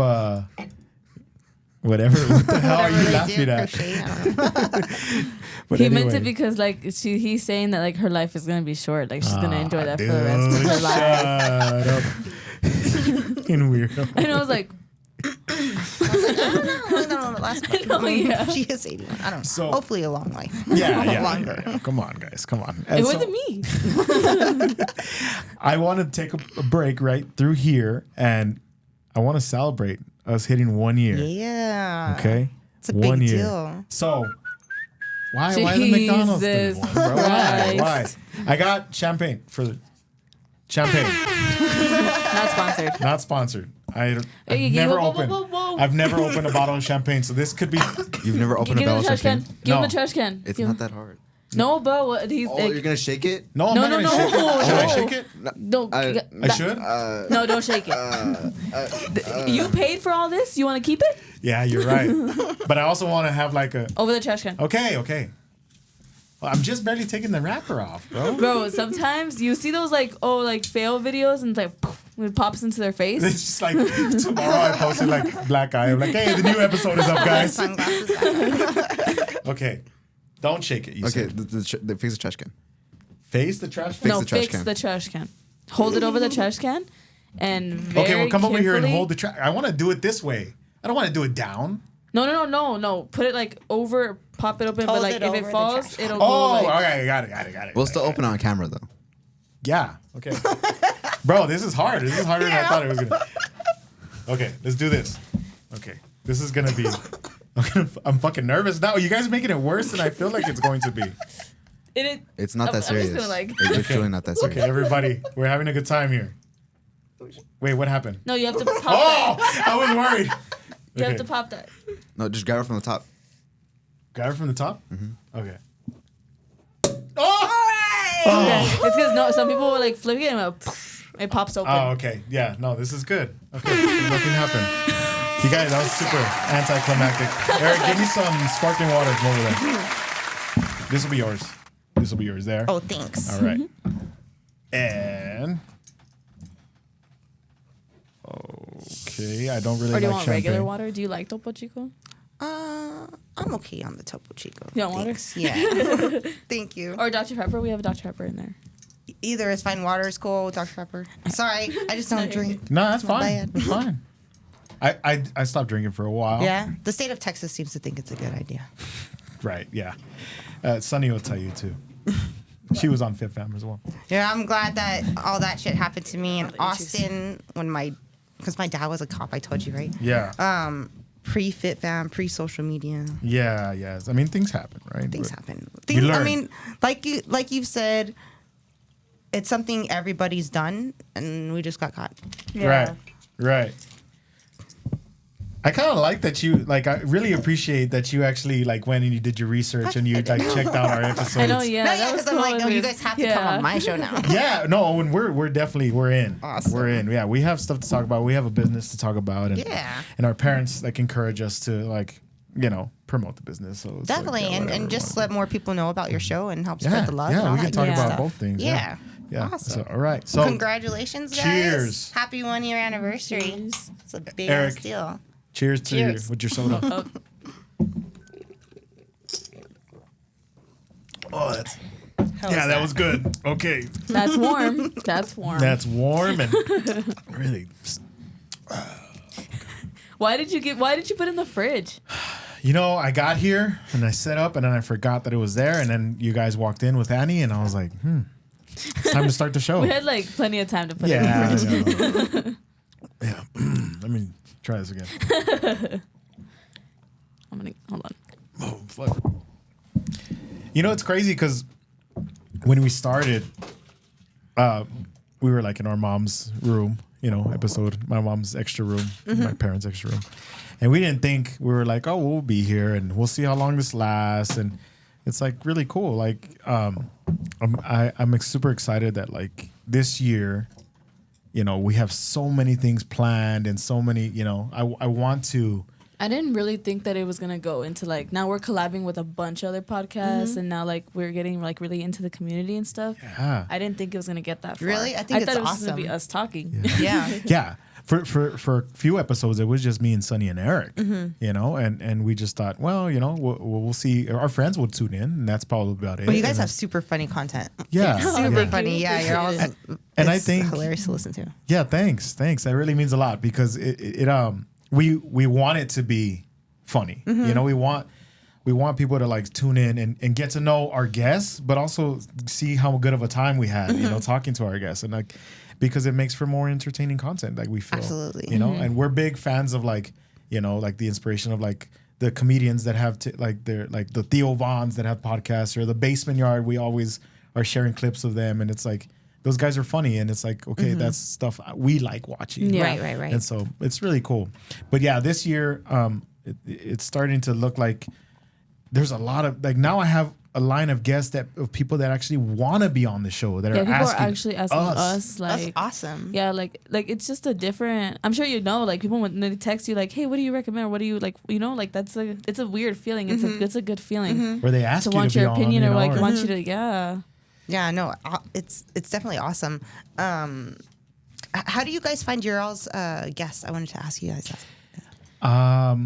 whatever. What the hell are Whatever you they do, laughing at? crochet, I don't know. But He meant anyway. it because like he's saying that like her life is gonna be short. Like she's gonna enjoy that Dude, for the rest of her life. shut up. Fucking weirdo. And I was like, No, last no, yeah. She is 81. I don't know. So- Hopefully a long life. Yeah. Longer. Come on, guys. Come on. it And so wasn't me. I want to take a break right through here, and I want to celebrate us hitting 1 year. Yeah. Okay. It's a big 1 year. deal. So why the McDonald's thing? Jesus Bro? Why? Christ. I got champagne for the champagne. Not sponsored. Not sponsored. I've Hey, never whoa, opened. whoa, whoa, whoa. I've never opened a bottle of champagne, so this could be. You've never opened Give a him the bottle of trash can. champagne? Give him No. the trash can. It's Give not him- that hard. No, but what he's Oh, like, you're gonna shake it? No, I'm No, not no, gonna no. shake it. Should I shake it? no, I should. no, don't shake it. You paid for all this. You want to keep it Yeah, you're right. But I also want to have like a. over the trash can. Okay. Well, I'm just barely taking the wrapper off, bro. Bro, sometimes you see those like fail videos and it's like poof, it pops into their face. It's just like tomorrow I posted like black eye. I'm like, hey, the new episode is up, guys. Sunglasses on. Okay, don't shake it. You Okay, said. the fix the trash can. Face the trash. Fix No, the trash fix can. the trash can. Hold it over the trash can, and Okay, well, come over here and carefully- hold the trash. I want to do it this way. I don't want to do it down. No. Put it like over, pop it open, but Hold like it if over it the falls, trash. it'll Oh, go like. okay, got it. We'll still open on camera though. Yeah. Okay. Bro, this is hard. This is harder than I thought it was gonna. Okay, let's do this. Okay, this is gonna be. I'm fucking nervous now. You guys are making it worse than I feel like it's going to be. It's not I'm that just serious. gonna, like- It's really not that serious. Okay, everybody, we're having a good time here. Wait, what happened? No, you have to pop Oh, that. I was worried. You have Okay. to pop that. No, just grab it from the top. Got it from the top? Mm-hmm. Okay. Oh! Okay. It's because some people will like flip it and it pops open. Oh, okay. Yeah, no, this is good. Okay, nothing happened. You guys, that was super anticlimactic. Eric, give me some sparkling water from over there. This will be yours. This will be yours there. Oh, thanks. All right. And okay, I don't really Or do you like want champagne. regular water? Do you like Topo Chico? I'm okay on the Topo Chico. You want water? Thanks. Yeah. Thank you. Or Dr. Pepper? We have a Dr. Pepper in there. Either is fine. Water is cool. Dr. Pepper. Sorry, I just don't drink. No, that's Not fine. bad. It's fine. I stopped drinking for a while. Yeah. The state of Texas seems to think it's a good idea. Right. Yeah. Sunny will tell you too. She was on Fifth Fam as well. Yeah, I'm glad that all that shit happened to me in I'll let you choose. Austin because my dad was a cop. I told you, right? Yeah. Pre-Fit Fam, pre-social media. Yeah. Yes. I mean, things happen, right? Things But happen. you learn. I mean, like you've said, it's something everybody's done, and we just got caught. Right. I kind of like that you I really appreciate that you actually went and you did your research and you checked out our episodes. I know, yeah. No, that yeah, was because I'm like, cool. no, you guys have to come on my show now. Yeah, no, and we're definitely in. Awesome. We're in. Yeah, we have stuff to talk about. We have a business to talk about, and Yeah. and our parents encourage us to promote the business. So it's Definitely, yeah, whatever and we just wanna let more people know about your show and help do. spread the love. and Yeah, all we can that talk good about stuff. both things. Yeah. Yeah. Awesome. So, all right. So congratulations, guys. Cheers. Happy 1 year anniversary. Cheers. It's a big Eric. ass deal. cheers to you Cheers. with your soda. Oh, that's that was good. Okay. That's warm. That's warm. That's warm and really. Why did you put it in the fridge? You know, I got here and I set up and then I forgot that it was there, and then you guys walked in with Annie and I was like, it's time to start the show. We had like plenty of time to put it in the fridge. Yeah. Let me try this again. I'm gonna hold on. Oh, fuck. You know, it's crazy because when we started, we were like in our mom's room, episode, my mom's extra room, my parents' extra room. And we didn't think, we were like, oh, we'll be here and we'll see how long this lasts. And it's like really cool. Like, I'm super excited that like this year, we have so many things planned and so many, I want to. I didn't really think that it was gonna go into like, now we're collabing with a bunch of other podcasts and now like we're getting like really into the community and stuff. Yeah. I didn't think it was gonna get that far. Really? I think thought it's it was awesome. gonna be us talking. Yeah. Yeah. For a few episodes, it was just me and Sunny and Eric, and we just thought, well, we'll see. Our friends will tune in, and that's probably about it. But you guys have super funny content. Yeah. Super Yeah. funny. Yeah, you're all. And I it's think hilarious to listen to. Yeah, thanks. That really means a lot because we want it to be funny. We want people to like tune in and get to know our guests, but also see how good of a time we had, talking to our guests, and like because it makes for more entertaining content. Like we feel, Absolutely. and we're big fans of like like the inspiration of like the comedians that have like the Theo Vons that have podcasts, or the Basement Yard. We always are sharing clips of them, and it's like those guys are funny, and it's like, okay, that's stuff we like watching. Yeah. Right. And so it's really cool. But yeah, this year, it's starting to look like there's a lot of like, now I have a line of guests of people that actually want to be on the show, that Yeah, people are are actually asking us like, That's awesome. yeah, like it's just a different. I'm sure like people when they text you like, hey, what do you recommend? Or what do you like? Like it's a weird feeling. It's a good feeling where they ask to you want to your be opinion on, or like want you to Yeah, no, it's definitely awesome. How do you guys find your all's guests? I wanted to ask you guys that.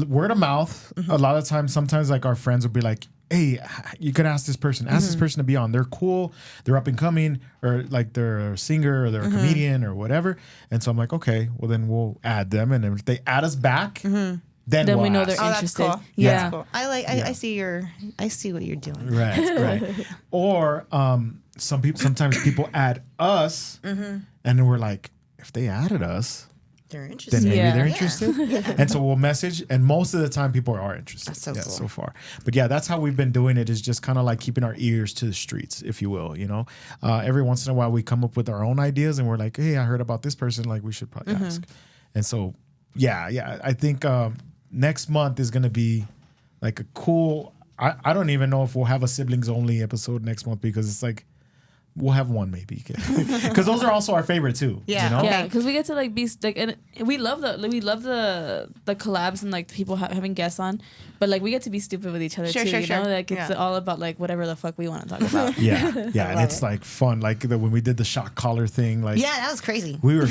Word of mouth. A lot of times, sometimes like our friends will be like, hey, you could ask this person this person to be on. They're cool, they're up and coming, or like they're a singer or they're a comedian or whatever. And so I'm like, okay, well then we'll add them, and if they add us back, then we'll we know ask. they're interested. That's cool. Yeah. That's cool. I see what you're doing. Right. Or sometimes people add us, and then we're like, if they added us, They're interested. then maybe Yeah. they're interested. And so we'll message, and most of the time people are interested. That's so cool. So far. But yeah, that's how we've been doing it, is just kind of like keeping our ears to the streets, if you will, Every once in a while we come up with our own ideas, and we're like, hey, I heard about this person, like we should probably ask. And so, yeah, I think next month is going to be like a cool, I don't even know if we'll have a siblings only episode next month, because it's like, we'll have one maybe, because those are also our favorite too. Yeah. Yeah, because we get to like be like, and we love the collabs and like the people having guests on, but like we get to be stupid with each other too. You know, like it's all about like whatever the fuck we want to talk about. Yeah, and it's like fun. Like when we did the shock collar thing, like that was crazy. we were.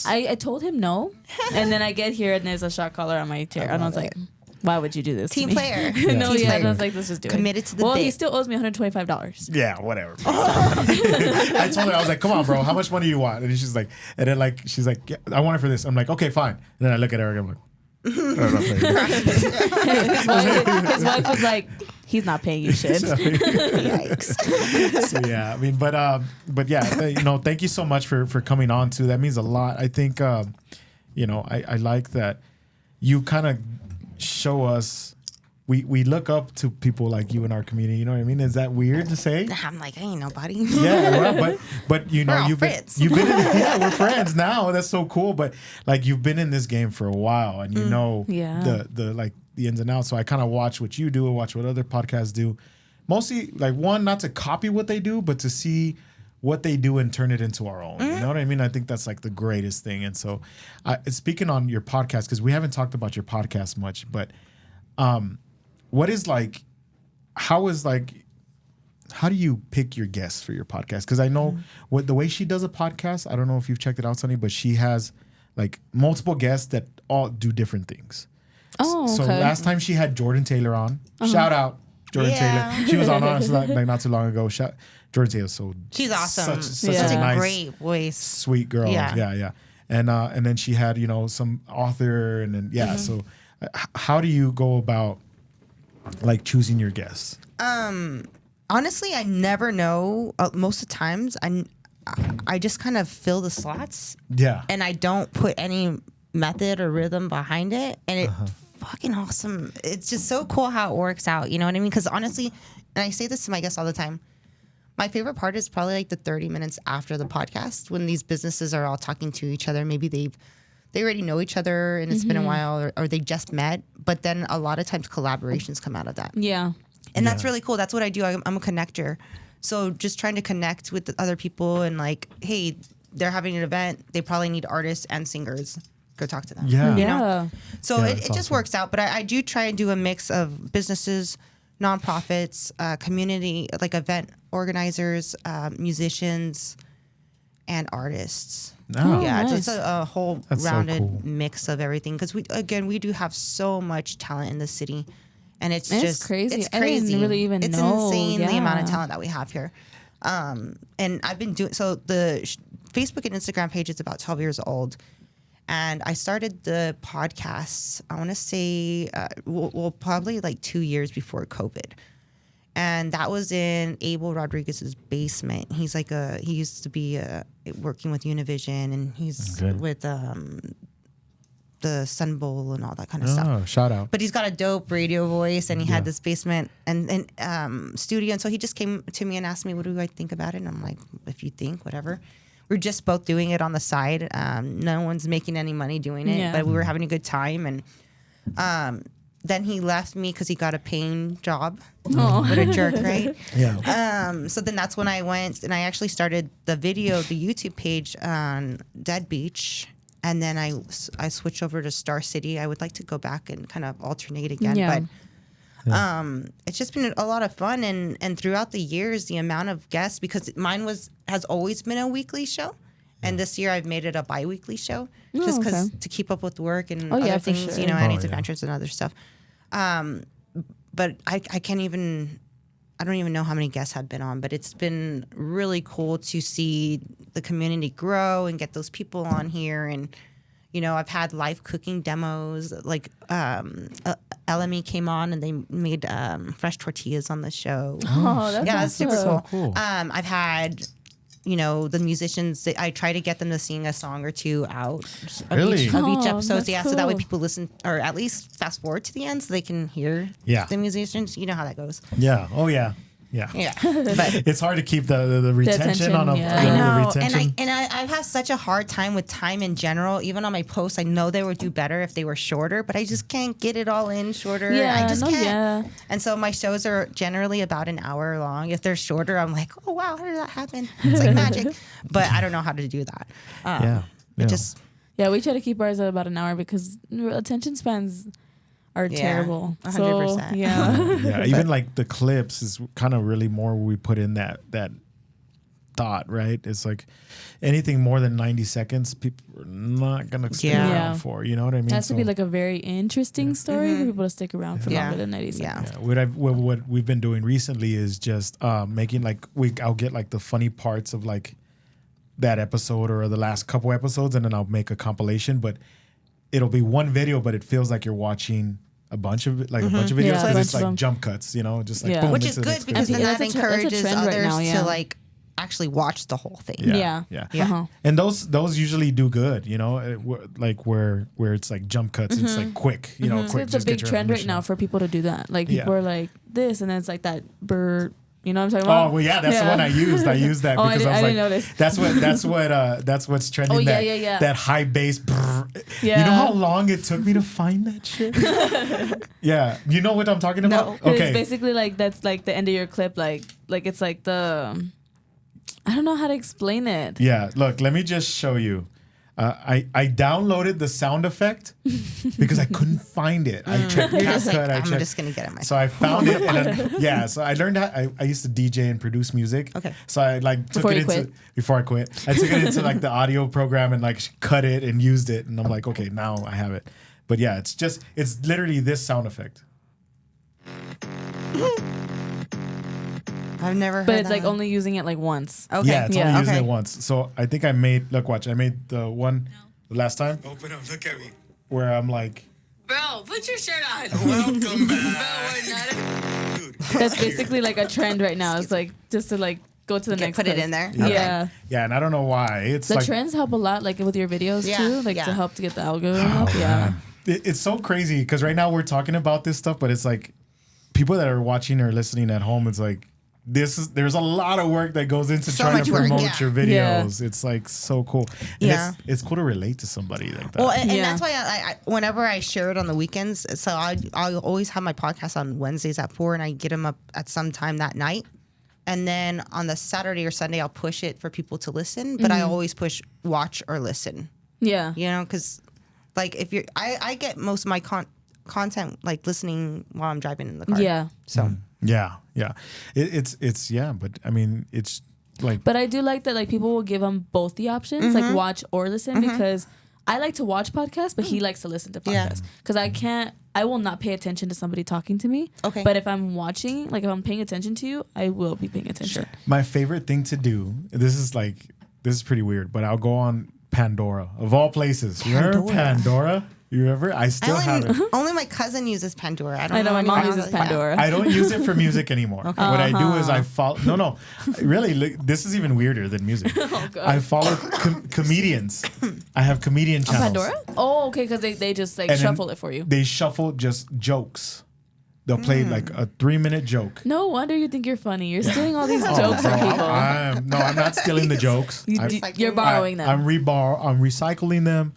I told him no, and then I get here and there's a shot collar on my chair, and I was like, why would you do this? Team to me? player. No, Team yeah, player. and I was like, let's just do it. Committed to the Well, bit. he still owes me $125. Yeah, whatever. I told her, I was like, come on, bro, how much money do you want? And she's like, yeah, I want it for this. I'm like, okay, fine. And then I look at her, I'm like, his wife was like, he's not paying you shit. Yikes. So yeah, I mean, but yeah, thank you so much for coming on too. That means a lot. I think, I like that you kind of show us. We look up to people like you in our community. You know what I mean? Is that weird to say? I'm like, I ain't nobody. Yeah, well, but We're all you've friends. been we're friends now. That's so cool. But like you've been in this game for a while, and the like the ins and outs. So I kind of watch what you do and watch what other podcasts do. Mostly like not to copy what they do, but to see what they do and turn it into our own. You know what I mean? I think that's like the greatest thing. And so speaking on your podcast, because we haven't talked about your podcast much, but how is how do you pick your guests for your podcast? Because I know what the way she does a podcast. I don't know if you've checked it out, Sonny, but she has like multiple guests that all do different things. Oh, okay. So last time she had Jordan Taylor on. Shout out Jordan Taylor. She was on us like not too long ago. Jordan Taylor, so she's awesome. Such Such a a nice, great voice. sweet girl. Yeah. And then she had some author, and then So how do you go about like choosing your guests? Honestly, I never know. Most of the times, I just kind of fill the slots. Yeah. And I don't put any method or rhythm behind it, and it's fucking awesome. It's just so cool how it works out. You know what I mean? Because honestly, and I say this to my guests all the time, my favorite part is probably like the 30 minutes after the podcast when these businesses are all talking to each other. Maybe they already know each other and it's been a while, or they just met. But then a lot of times collaborations come out of that. Yeah. And that's really cool. That's what I do. I'm a connector. So just trying to connect with the other people and like, hey, they're having an event. They probably need artists and singers. Go talk to them. Yeah. You know? So it awesome. just works out. But I do try and do a mix of businesses, nonprofits, community, like event organizers, musicians, and artists. Oh, Yeah, nice. just a whole That's so rounded cool. mix of everything. Because we do have so much talent in the city, and it's It's just crazy. It's I didn't crazy. really even it's know. insane the amount of Yeah. talent that we have here. And I've been doing so. The Facebook and Instagram page is about 12 years old, and I started the podcast. I want to say, well, probably like 2 years before COVID. And that was in Abel Rodriguez's basement. He's like he used to be working with Univision, and he's with the Sun Bowl and all that kind of stuff. Oh, shout out. But he's got a dope radio voice, and he had this basement and studio. And so he just came to me and asked me, what do I think about it? And I'm like, if you think, whatever. We're just both doing it on the side. No one's making any money doing it, but we were having a good time. And then he left me because he got a paying job. What a jerk, right? Yeah. So then that's when I went and I actually started the YouTube page on Dead Beach. And then I switched over to Star City. I would like to go back and kind of alternate again. Yeah. But it's just been a lot of fun. And throughout the years, the amount of guests, because mine has always been a weekly show. And this year I've made it a bi-weekly show just because to keep up with work and other things, sure. Annie's Adventures and other stuff. But I don't even know how many guests have been on, but it's been really cool to see the community grow and get those people on here. And, I've had live cooking demos, like LME came on and they made fresh tortillas on the show. Oh, that's Yeah, it's super awesome. cool. I've had, the musicians, I try to get them to sing a song or two out Really? of each Oh, episode. that's So that way cool. people listen, or at least fast forward to the end so they can hear the musicians. You know how that goes. Yeah. Oh, yeah. Yeah. Yeah. But It's hard to keep the retention attention, on a yeah. I the know, retention. and I've had such a hard time with time in general. Even on my posts, I know they would do better if they were shorter, but I just can't get it all in shorter. Yeah, I just no, can't. yeah. And so my shows are generally about an hour long. If they're shorter, I'm like, oh wow, how did that happen? It's like magic, but I don't know how to do that. Yeah. It just Yeah, we try to keep ours at about an hour because attention spans are terrible. 100%. So, yeah. Yeah, even like the clips is kind of really more we put in that thought, right? It's like anything more than 90 seconds, people are not gonna stick Yeah. around Yeah. for. You know what I mean? It has to be like a very interesting story for people to stick around for Yeah. longer than 90 seconds. Yeah. What we've been doing recently is just making like I'll get like the funny parts of like that episode or the last couple episodes, and then I'll make a compilation. But it'll be one video, but it feels like you're watching a bunch of videos. Yeah, a Because bunch it's of like them. jump cuts, just like Yeah. boom, which into is the next good because video. then Yeah, that that's a encourages trend right others now, yeah. to like actually watch the whole thing. Yeah. Yeah. Yeah. And those usually do good, like where it's like jump cuts, it's like quick, quick. So it's a just get big your trend right information now out. for people to do that. Like people Yeah. are like this, and then it's like that bird. You know what I'm talking Oh about? well, yeah, that's the one I used. I used that Oh, I because I, didn't was like, notice. that's what's trending. Oh, yeah, that, yeah. That high bass. Brrr. Yeah. You know how long it took me to find that shit? Yeah, you know what I'm talking about. No, Okay. it's basically like that's like the end of your clip. Like it's like the I don't know how to explain it. Yeah, look, let me just show you. I downloaded the sound effect because I couldn't find it. I checked You're just like, CapCut. I'm just gonna get it myself. So I found it, and then, so I learned how. I used to DJ and produce music. Okay. So I like took Before it you into quit. before I quit. I took it into like the audio program and like cut it and used it, and I'm like, okay, now I have it. But yeah, it's literally this sound effect. I've never heard But it's that like one. only using it like once. Okay. Yeah, it's only using okay. it once. So I think I made I made the one the last time. Open up, look at me. Where I'm like, Bro, put your shirt on. welcome back. That's basically like a trend right now. It's like just to like go to the next. Put it clip. in there. Yeah. Okay. Yeah. Yeah, and I don't know why. It's The like trends help a lot, like with your videos Yeah, too, like yeah. to help to get the algorithm up. Yeah. it's so crazy because right now we're talking about this stuff, but it's like people that are watching or listening at home. It's like there's a lot of work that goes into So trying much to work, promote yeah. your videos. It's like so cool. And Yeah. it's cool to relate to somebody like that. Well, and Yeah. that's why I whenever I share it on the weekends, so I'll always have my podcast on Wednesdays at 4, and I get them up at some time that night. And then on the Saturday or Sunday, I'll push it for people to listen, but I always push watch or listen. Yeah. You know, because like if you're, I get most of my content like listening while I'm driving in the car. Yeah. So yeah. It's yeah, but I mean it's like But I do like that like people will give him both the options, like watch or listen, because I like to watch podcasts, but he likes to listen to Yeah. podcasts. Because I will not pay attention to somebody talking to me. Okay. But if I'm watching, like if I'm paying attention to you, I will be paying attention. my favorite thing to do. This is pretty weird, but I'll go on Pandora of all places. You remember Pandora? You remember? I still have it. only my cousin uses Pandora. I don't I know my anyone mom else uses that- yeah. Pandora. I don't use it for music anymore. What I do is I follow. No, really. This is even weirder than music. I follow comedians. I have comedian channels. Pandora? Oh, okay, because they just like And then shuffle it for you. They shuffle just jokes. They'll play like a 3-minute joke. No wonder you think you're funny. You're stealing all these Oh, jokes from people. I'm not stealing the jokes. You're borrowing them. I'm recycling them,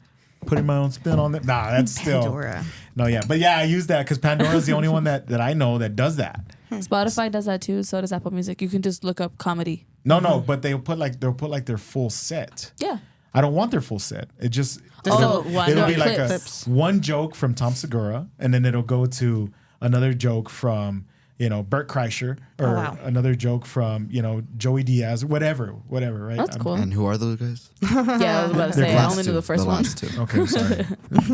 putting my own spin on them. Nah, that's still Pandora. no, yeah, but yeah, I use that because Pandora is the only one that I know that does that. Spotify does that too. So does Apple Music. You can just look up comedy. No, but they'll put their full set. Yeah. I don't want their full set. It just Oh, one it'll or be like clips. one joke from Tom Segura, and then it'll go to another joke from Bert Kreischer, or wow. another joke from Joey Diaz, whatever, right? That's cool. And who are those guys? Yeah, I was about to They're say. I last only two. knew the first one. last two. Okay, sorry.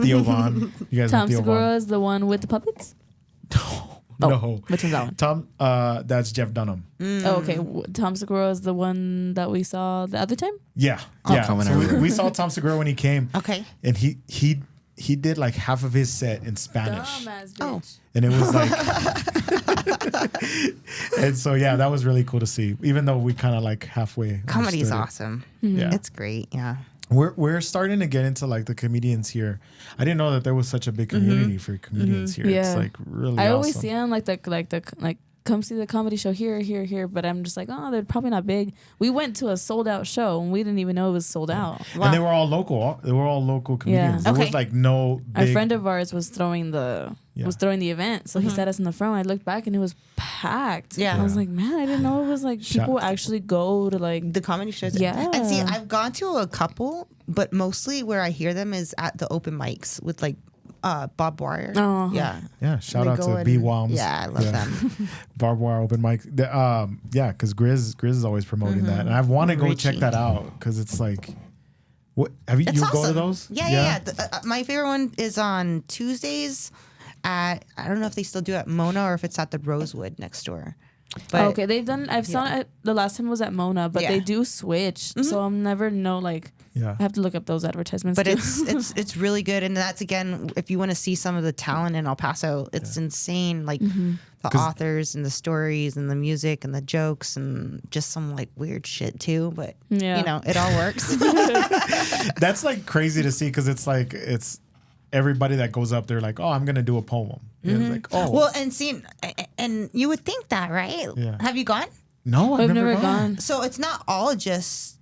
Theo Von. You guys know Tom Theo Segura Von? is the one with the puppets? No. Which one's that one? Tom, that's Jeff Dunham. Oh, okay. Tom Segura is the one that we saw the other time? Yeah, Oh, yeah. coming So everywhere. we saw Tom Segura when he came. Okay. And he did like half of his set in Spanish. Dumbass bitch. Oh. And it was like, and so yeah, that was really cool to see. Even though we kind of like halfway. Comedy's understood it. awesome. Yeah, It's great. Yeah. we're starting to get into like the comedians here. I didn't know that there was such a big community for comedians here. It's Yeah. like really. I awesome. always see him like come see the comedy show here, but I'm just like, oh, they're probably not big. We went to a sold out show and we didn't even know it was sold out. And they were all local. They were all local comedians. There Okay. was like no A big. friend of ours was throwing the event, so he sat us in the front. I looked back and it was packed. Yeah. I was like, man, I didn't know it was like people actually go to like. The comedy shows. Yeah. And see, I've gone to a couple, but mostly where I hear them is at the open mics with like Bob Wire. Oh. Yeah. Yeah, shout They out go to and- B Woms. Yeah, I love them. Barbed Wire open mic. Yeah, because Grizz is always promoting that, and I want to go check Richie. that out because it's like, what have you? It's You awesome. go to those? Yeah. My favorite one is on Tuesdays at, I don't know if they still do it at Mona or if it's at the Rosewood next door. But Okay, they've done. I've saw it. The last time was at Mona, but Yeah. they do switch, so I'm never know like. Yeah. I have to look up those advertisements. But too. it's really good, and that's again, if you want to see some of the talent in El Paso, it's insane. Like the authors and the stories and the music and the jokes and just some like weird shit too. But Yeah. it all works. That's like crazy to see because it's like everybody that goes up there like, oh, I'm gonna do a poem. And it's like, oh, Well, and you would think that, right? Yeah. Have you gone? No, I've never gone. So it's not all just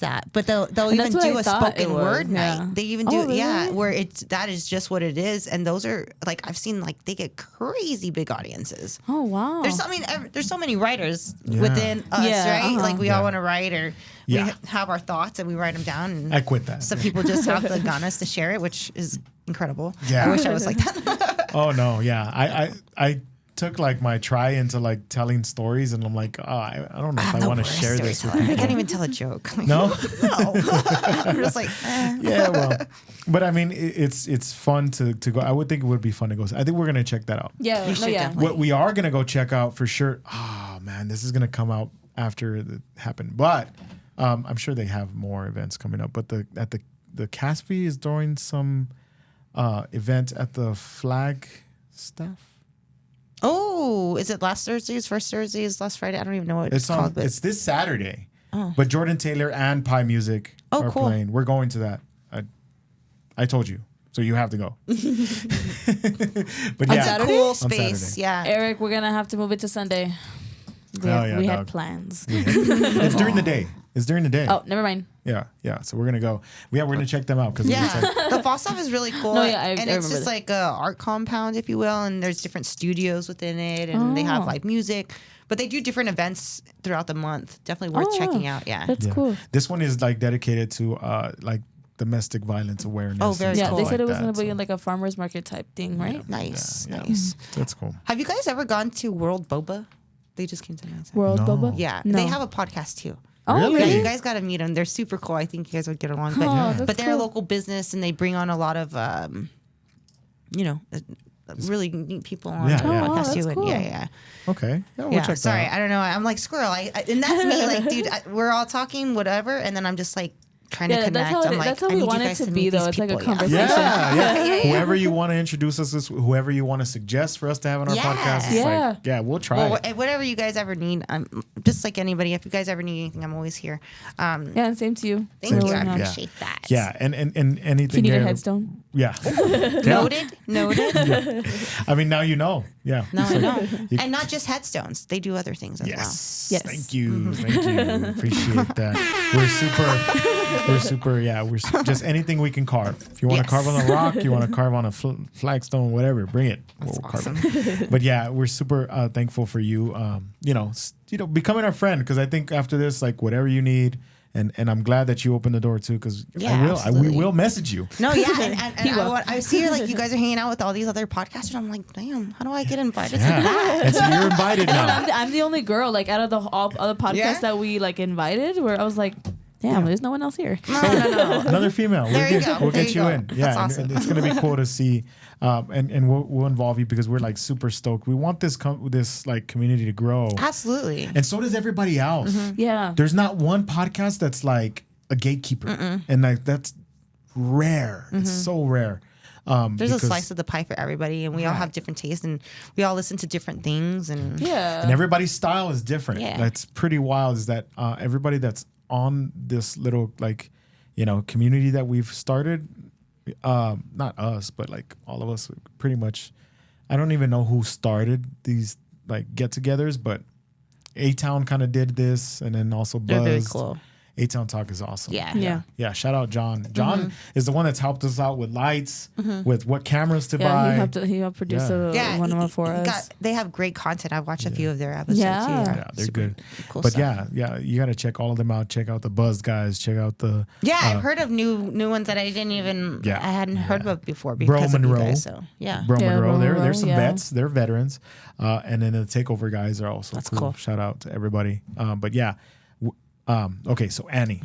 that, but they'll And even that's what do I a thought spoken it was, word yeah. night. They even do Oh, really? where that is just what it is, and those are like I've seen like they get crazy big audiences. Oh wow. There's so many writers Yeah. within us, Yeah, right? Like we Yeah. all want to write, or Yeah. we have our thoughts and we write them down. And I quit that. some people just have the gunness to share it, which is incredible. Yeah. I wish I was like that. Oh no, yeah. I took like my try into like telling stories, and I'm like, oh, I don't know if I want to share this with I people. can't even tell a joke. Like, No? no. I'm just like, Yeah, well, but I mean, it's fun to go. I would think it would be fun to go. I think we're gonna check that out. Yeah. You No, should yeah. definitely. What we are gonna go check out for sure. Oh man, this is gonna come out after it happened, but I'm sure they have more events coming up. But the CASP is doing some event at the Flagstaff. Oh, is it last Thursday's? First Thursday's? Last Friday? I don't even know what it's It's called. But it's this Saturday. But Jordan Taylor and Pie Music Oh, are cool. playing. We're going to that. I told you, so you have to go. But On yeah, Saturday? cool On space. Saturday. Yeah. Eric, we're gonna have to move it to Sunday. We, Oh, had, yeah, we had dog. plans. It's during the day. It's during the day. Oh, never mind. Yeah. So we're gonna go. Yeah, we're gonna check them out because Yeah, the fall stuff is really cool. No, yeah, I and it's remember just that. like a art compound, if you will, and there's different studios within it, and they have Oh. like music, but they do different events throughout the month. Definitely worth Oh, checking out. Yeah. That's yeah. cool. This one is like dedicated to like domestic violence awareness. Oh, very and Yeah, stuff they cool. said it was like gonna that, be so- like a farmer's market type thing, right? Nice, Yeah, nice. That's cool. Have you guys ever gone to World Boba? They just came to my house. World No. Boba. Yeah, No. they have a podcast too. Oh, Really? Yeah, really? you guys got to meet them. They're super cool. I think you guys would get along. But, Oh, that's but they're a cool. local business, and they bring on a lot of, really neat people on Yeah, the yeah. podcast Oh, that's too. And cool. yeah. Okay. Yeah, we'll Yeah, check sorry, that out. I don't know. I'm like squirrel, and that's me. Like, dude, we're all talking whatever, and then I'm just like trying to Yeah, connect. that's how, I'm like, that's how I we need want you it guys to meet be, though. these It's like a people. conversation. Yeah. Whoever you want to introduce us to, whoever you want to suggest for us to have on our Yeah. podcast, it's Yeah. like, yeah, we'll try Well, it. whatever you guys ever need, I'm just like anybody. If you guys ever need anything, I'm always here. Yeah, and same to you. Thank We're you. I working on it. appreciate that. Yeah, and anything. If you need a there- headstone. Yeah. Noted. I mean, now you know. Yeah. No, I know. You- And not just headstones. They do other things as Yes. Yes. Thank you. Thank you. Appreciate that. Yeah. Just anything we can carve. If you want to Yes. carve on a rock, you want to carve on a flagstone, whatever, bring it. We'll awesome. carve it. But yeah, we're super thankful for you. Becoming our friend, because I think after this, like whatever you need. And I'm glad that you opened the door too, because Yeah, we absolutely. will message you. No, yeah, and I see like you guys are hanging out with all these other podcasters. I'm like, damn, how do I get invited to that? Yeah. And so you're invited now. I'm the only girl, like, out of the all other podcasts Yeah? that we, like, invited, where I was like, damn, there's no one else here. No. Another female. There you go. We'll There get you you go. in. That's Yeah, awesome. and it's gonna be cool to see, and we'll involve you because we're like super stoked. We want this like community to grow, Absolutely. and so does everybody else. Yeah. There's not one podcast that's like a gatekeeper, and like that's rare. It's so rare. There's a because- slice of the pie for everybody, and we all have different tastes, and we all listen to different things, and Yeah. and everybody's style is different. Yeah. That's pretty wild. Is that everybody that's on this little community that we've started, not us, but like all of us, pretty much. I don't even know who started these like get-togethers, but A-Town kind of did this, and then also Buzz. they're very cool. A-Town Talk is awesome. Yeah. Yeah. Yeah, shout out John. John is the one that's helped us out with lights, with what cameras to buy. Yeah, he helped produce Yeah. one of them for us. They have great content. I've watched a few of their episodes. Yeah. too. Yeah, they're Super good. cool But stuff. yeah, you got to check all of them out. Check out the Buzz guys. Check out the Yeah, I've heard of new ones that I didn't even Yeah, I hadn't heard of before Bro because of you Monroe. guys. So yeah. Bro Yeah, Monroe. Bro There's Monroe, some yeah. vets. They're veterans. And then the Takeover guys are also That's cool. Shout out to everybody. But yeah. Okay, so Annie.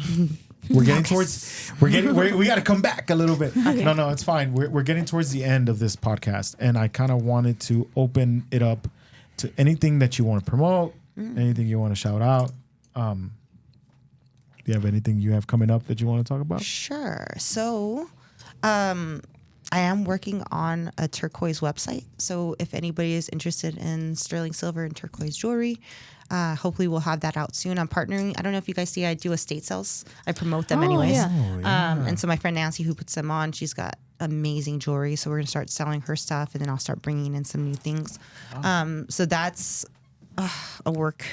We got to come back a little bit. No, it's fine. We're getting towards the end of this podcast, and I kind of wanted to open it up to anything that you want to promote, anything you want to shout out. Do you have anything you have coming up that you want to talk about? Sure. So, I am working on a turquoise website. So if anybody is interested in sterling silver and turquoise jewelry, hopefully we'll have that out soon. I'm partnering. I don't know if you guys see, I do estate sales. I promote them anyways. yeah. And so my friend Nancy, who puts them on, she's got amazing jewelry. So we're going to start selling her stuff, and then I'll start bringing in some new things. So that's a work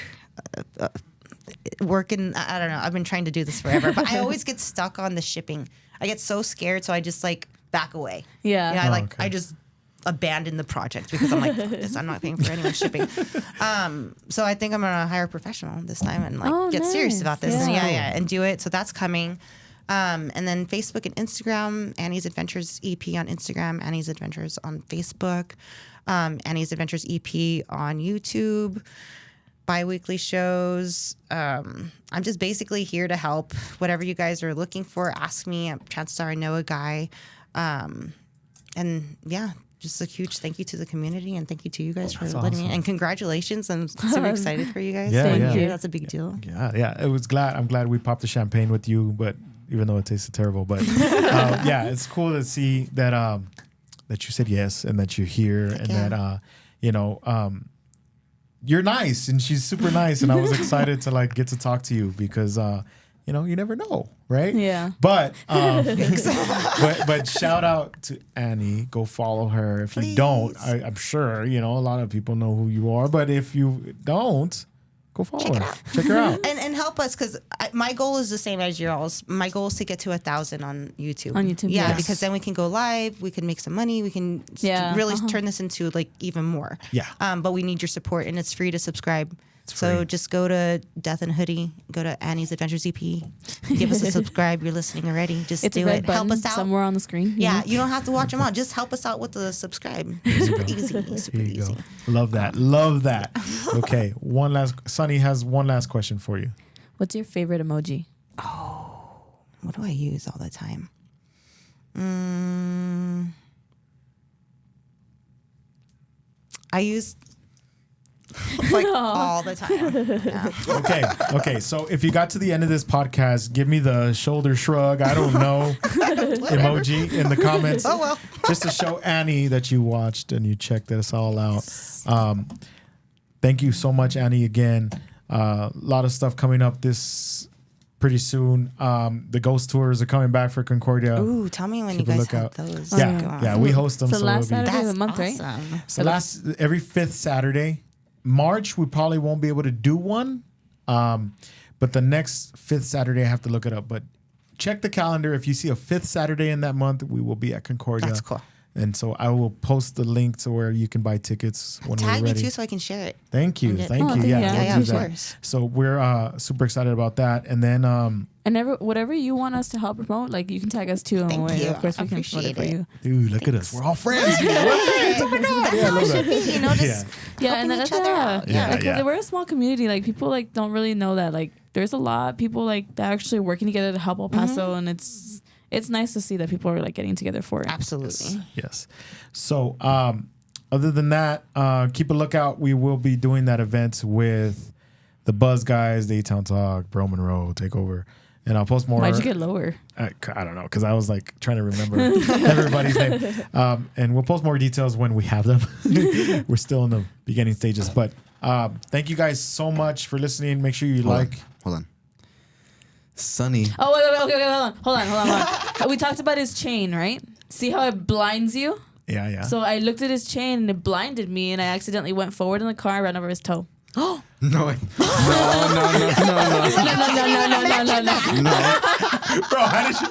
working. I don't know. I've been trying to do this forever, but I always get stuck on the shipping. I get so scared, so I just like back away. Yeah. You know, I just abandon the project because I'm like, fuck this, I'm not paying for anyone's shipping. So I think I'm gonna hire a professional this time and like get serious about this. And do it. So that's coming. And then Facebook and Instagram, Annie's Adventures EP on Instagram, Annie's Adventures on Facebook, Annie's Adventures EP on YouTube, bi-weekly shows. I'm just basically here to help. Whatever you guys are looking for, ask me. Chances are I know a guy. And yeah, just a huge thank you to the community and thank you to you guys for letting me. And congratulations. I'm super excited for you guys. Thank you. That's a big deal. Yeah. I'm glad we popped the champagne with you, but even though it tasted terrible, but yeah, it's cool to see that that you said yes and that you're here and that you're nice and she's super nice and I was excited to like get to talk to you because you never know, right? Yeah. But but shout out to Annie. Go follow her. If you don't, I'm sure a lot of people know who you are. But if you don't, go follow her. Check her out. And help us because my goal is the same as yours. My goal is to get to 1,000 on YouTube. Yeah, yes. because then we can go live. We can make some money. We can really turn this into like even more. Yeah. But we need your support and it's free to subscribe. So just go to Death and Hoodie, go to Annie's Adventures EP, give us a subscribe. You're listening already. Just do it. Help us out. Somewhere on the screen. Yeah, you don't have to watch them all. Just help us out with the subscribe. Super easy. Super easy. Love that. Okay, Sunny has one last question for you. What's your favorite emoji? Oh, what do I use all the time? I use like all the time. Yeah. Okay. So if you got to the end of this podcast, give me the shoulder shrug. I don't know emoji in the comments. Oh well. Just to show Annie that you watched and you checked us all out. Thank you so much, Annie. Again, a lot of stuff coming up this pretty soon. The ghost tours are coming back for Concordia. Ooh, tell me when you guys have those. Yeah, we host them. So so last Saturday of the month, awesome. right? So every fifth Saturday. March, we probably won't be able to do one. But the next fifth Saturday, I have to look it up. But check the calendar. If you see a fifth Saturday in that month, we will be at Concordia. That's cool. And so I will post the link to where you can buy tickets when we're ready. Tag me too so I can share it. Thank you. Thank you. Yeah, we'll of do that. course. So we're super excited about that. And then and whatever you want us to help promote, like you can tag us too. Thank you. Of course, we can promote it for you. Dude, look at us. We're all friends. That's how it should be. Just and then each other out. Because we're a small community. Like people like don't really know that like there's a lot of people like that actually working together to help El Paso, and it's nice to see that people are like getting together for it. Absolutely. Yes. So other than that, keep a lookout. We will be doing that event with the Buzz guys, the A-Town Talk, Bro Monroe, Takeover. And I'll post more. Why'd you get lower? I don't know, because I was like trying to remember everybody's name. And we'll post more details when we have them. We're still in the beginning stages. But thank you guys so much for listening. Make sure you Hold on. Sunny. Oh, wait, hold on. We talked about his chain, right? See how it blinds you? Yeah. So I looked at his chain and it blinded me, and I accidentally went forward in the car and ran over his toe. No. No. Bro,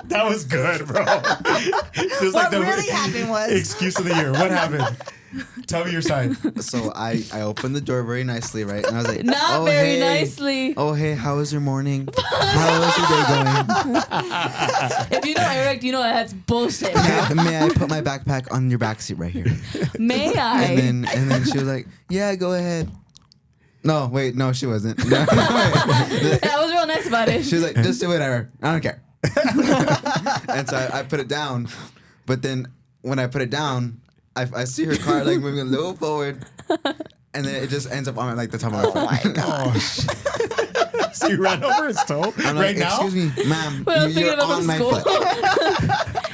that was good, bro. What really happened was excuse of the year. What happened? Tell me your side. So I opened the door very nicely, right? And I was like, Not very nicely. Oh, hey, how was your morning? How was your day going? If you know Eric, you know that's bullshit. May I put my backpack on your backseat right here? May I? And then she was like, yeah, go ahead. No, wait, no, she wasn't. No, I was real nice about it. She was like, just do whatever. I don't care. And so I put it down. But then when I put it down, I see her car like moving a little forward. And then it just ends up on like the top of my foot. Oh my gosh. So you ran over his toe I'm right like, now? excuse me, ma'am, Well, you're on my foot.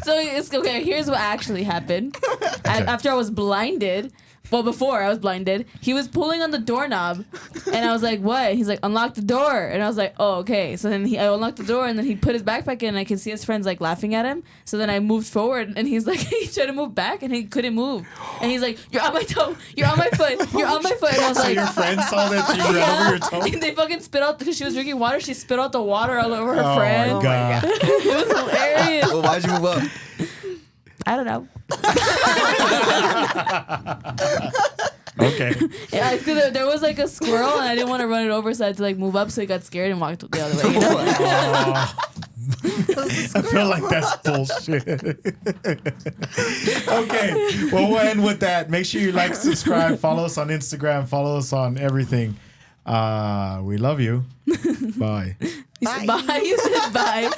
So it's okay. Here's what actually happened. After I was blinded, well, before I was blinded, he was pulling on the doorknob, and I was like, "What?" He's like, "Unlock the door," and I was like, "Oh, okay." So then I unlocked the door, and then he put his backpack in, and I could see his friends like laughing at him. So then I moved forward, and he's like, he tried to move back, and he couldn't move, and he's like, "You're on my toe, you're on my foot, you're on my foot," and I was So like, your friend saw that you ran over your toe? And they fucking spit out because she was drinking water. She spit out the water all over her Oh friend. my God. It was hilarious. Well, why'd you move up? I don't know. Okay. Yeah, it's 'cause there was like a squirrel and I didn't want to run it over, so I had to like move up. So he got scared and walked the other way. You know? I feel like that's bullshit. Okay. Well, we'll end with that. Make sure you like, subscribe, follow us on Instagram, follow us on everything. We love you. Bye. You said bye. You said bye.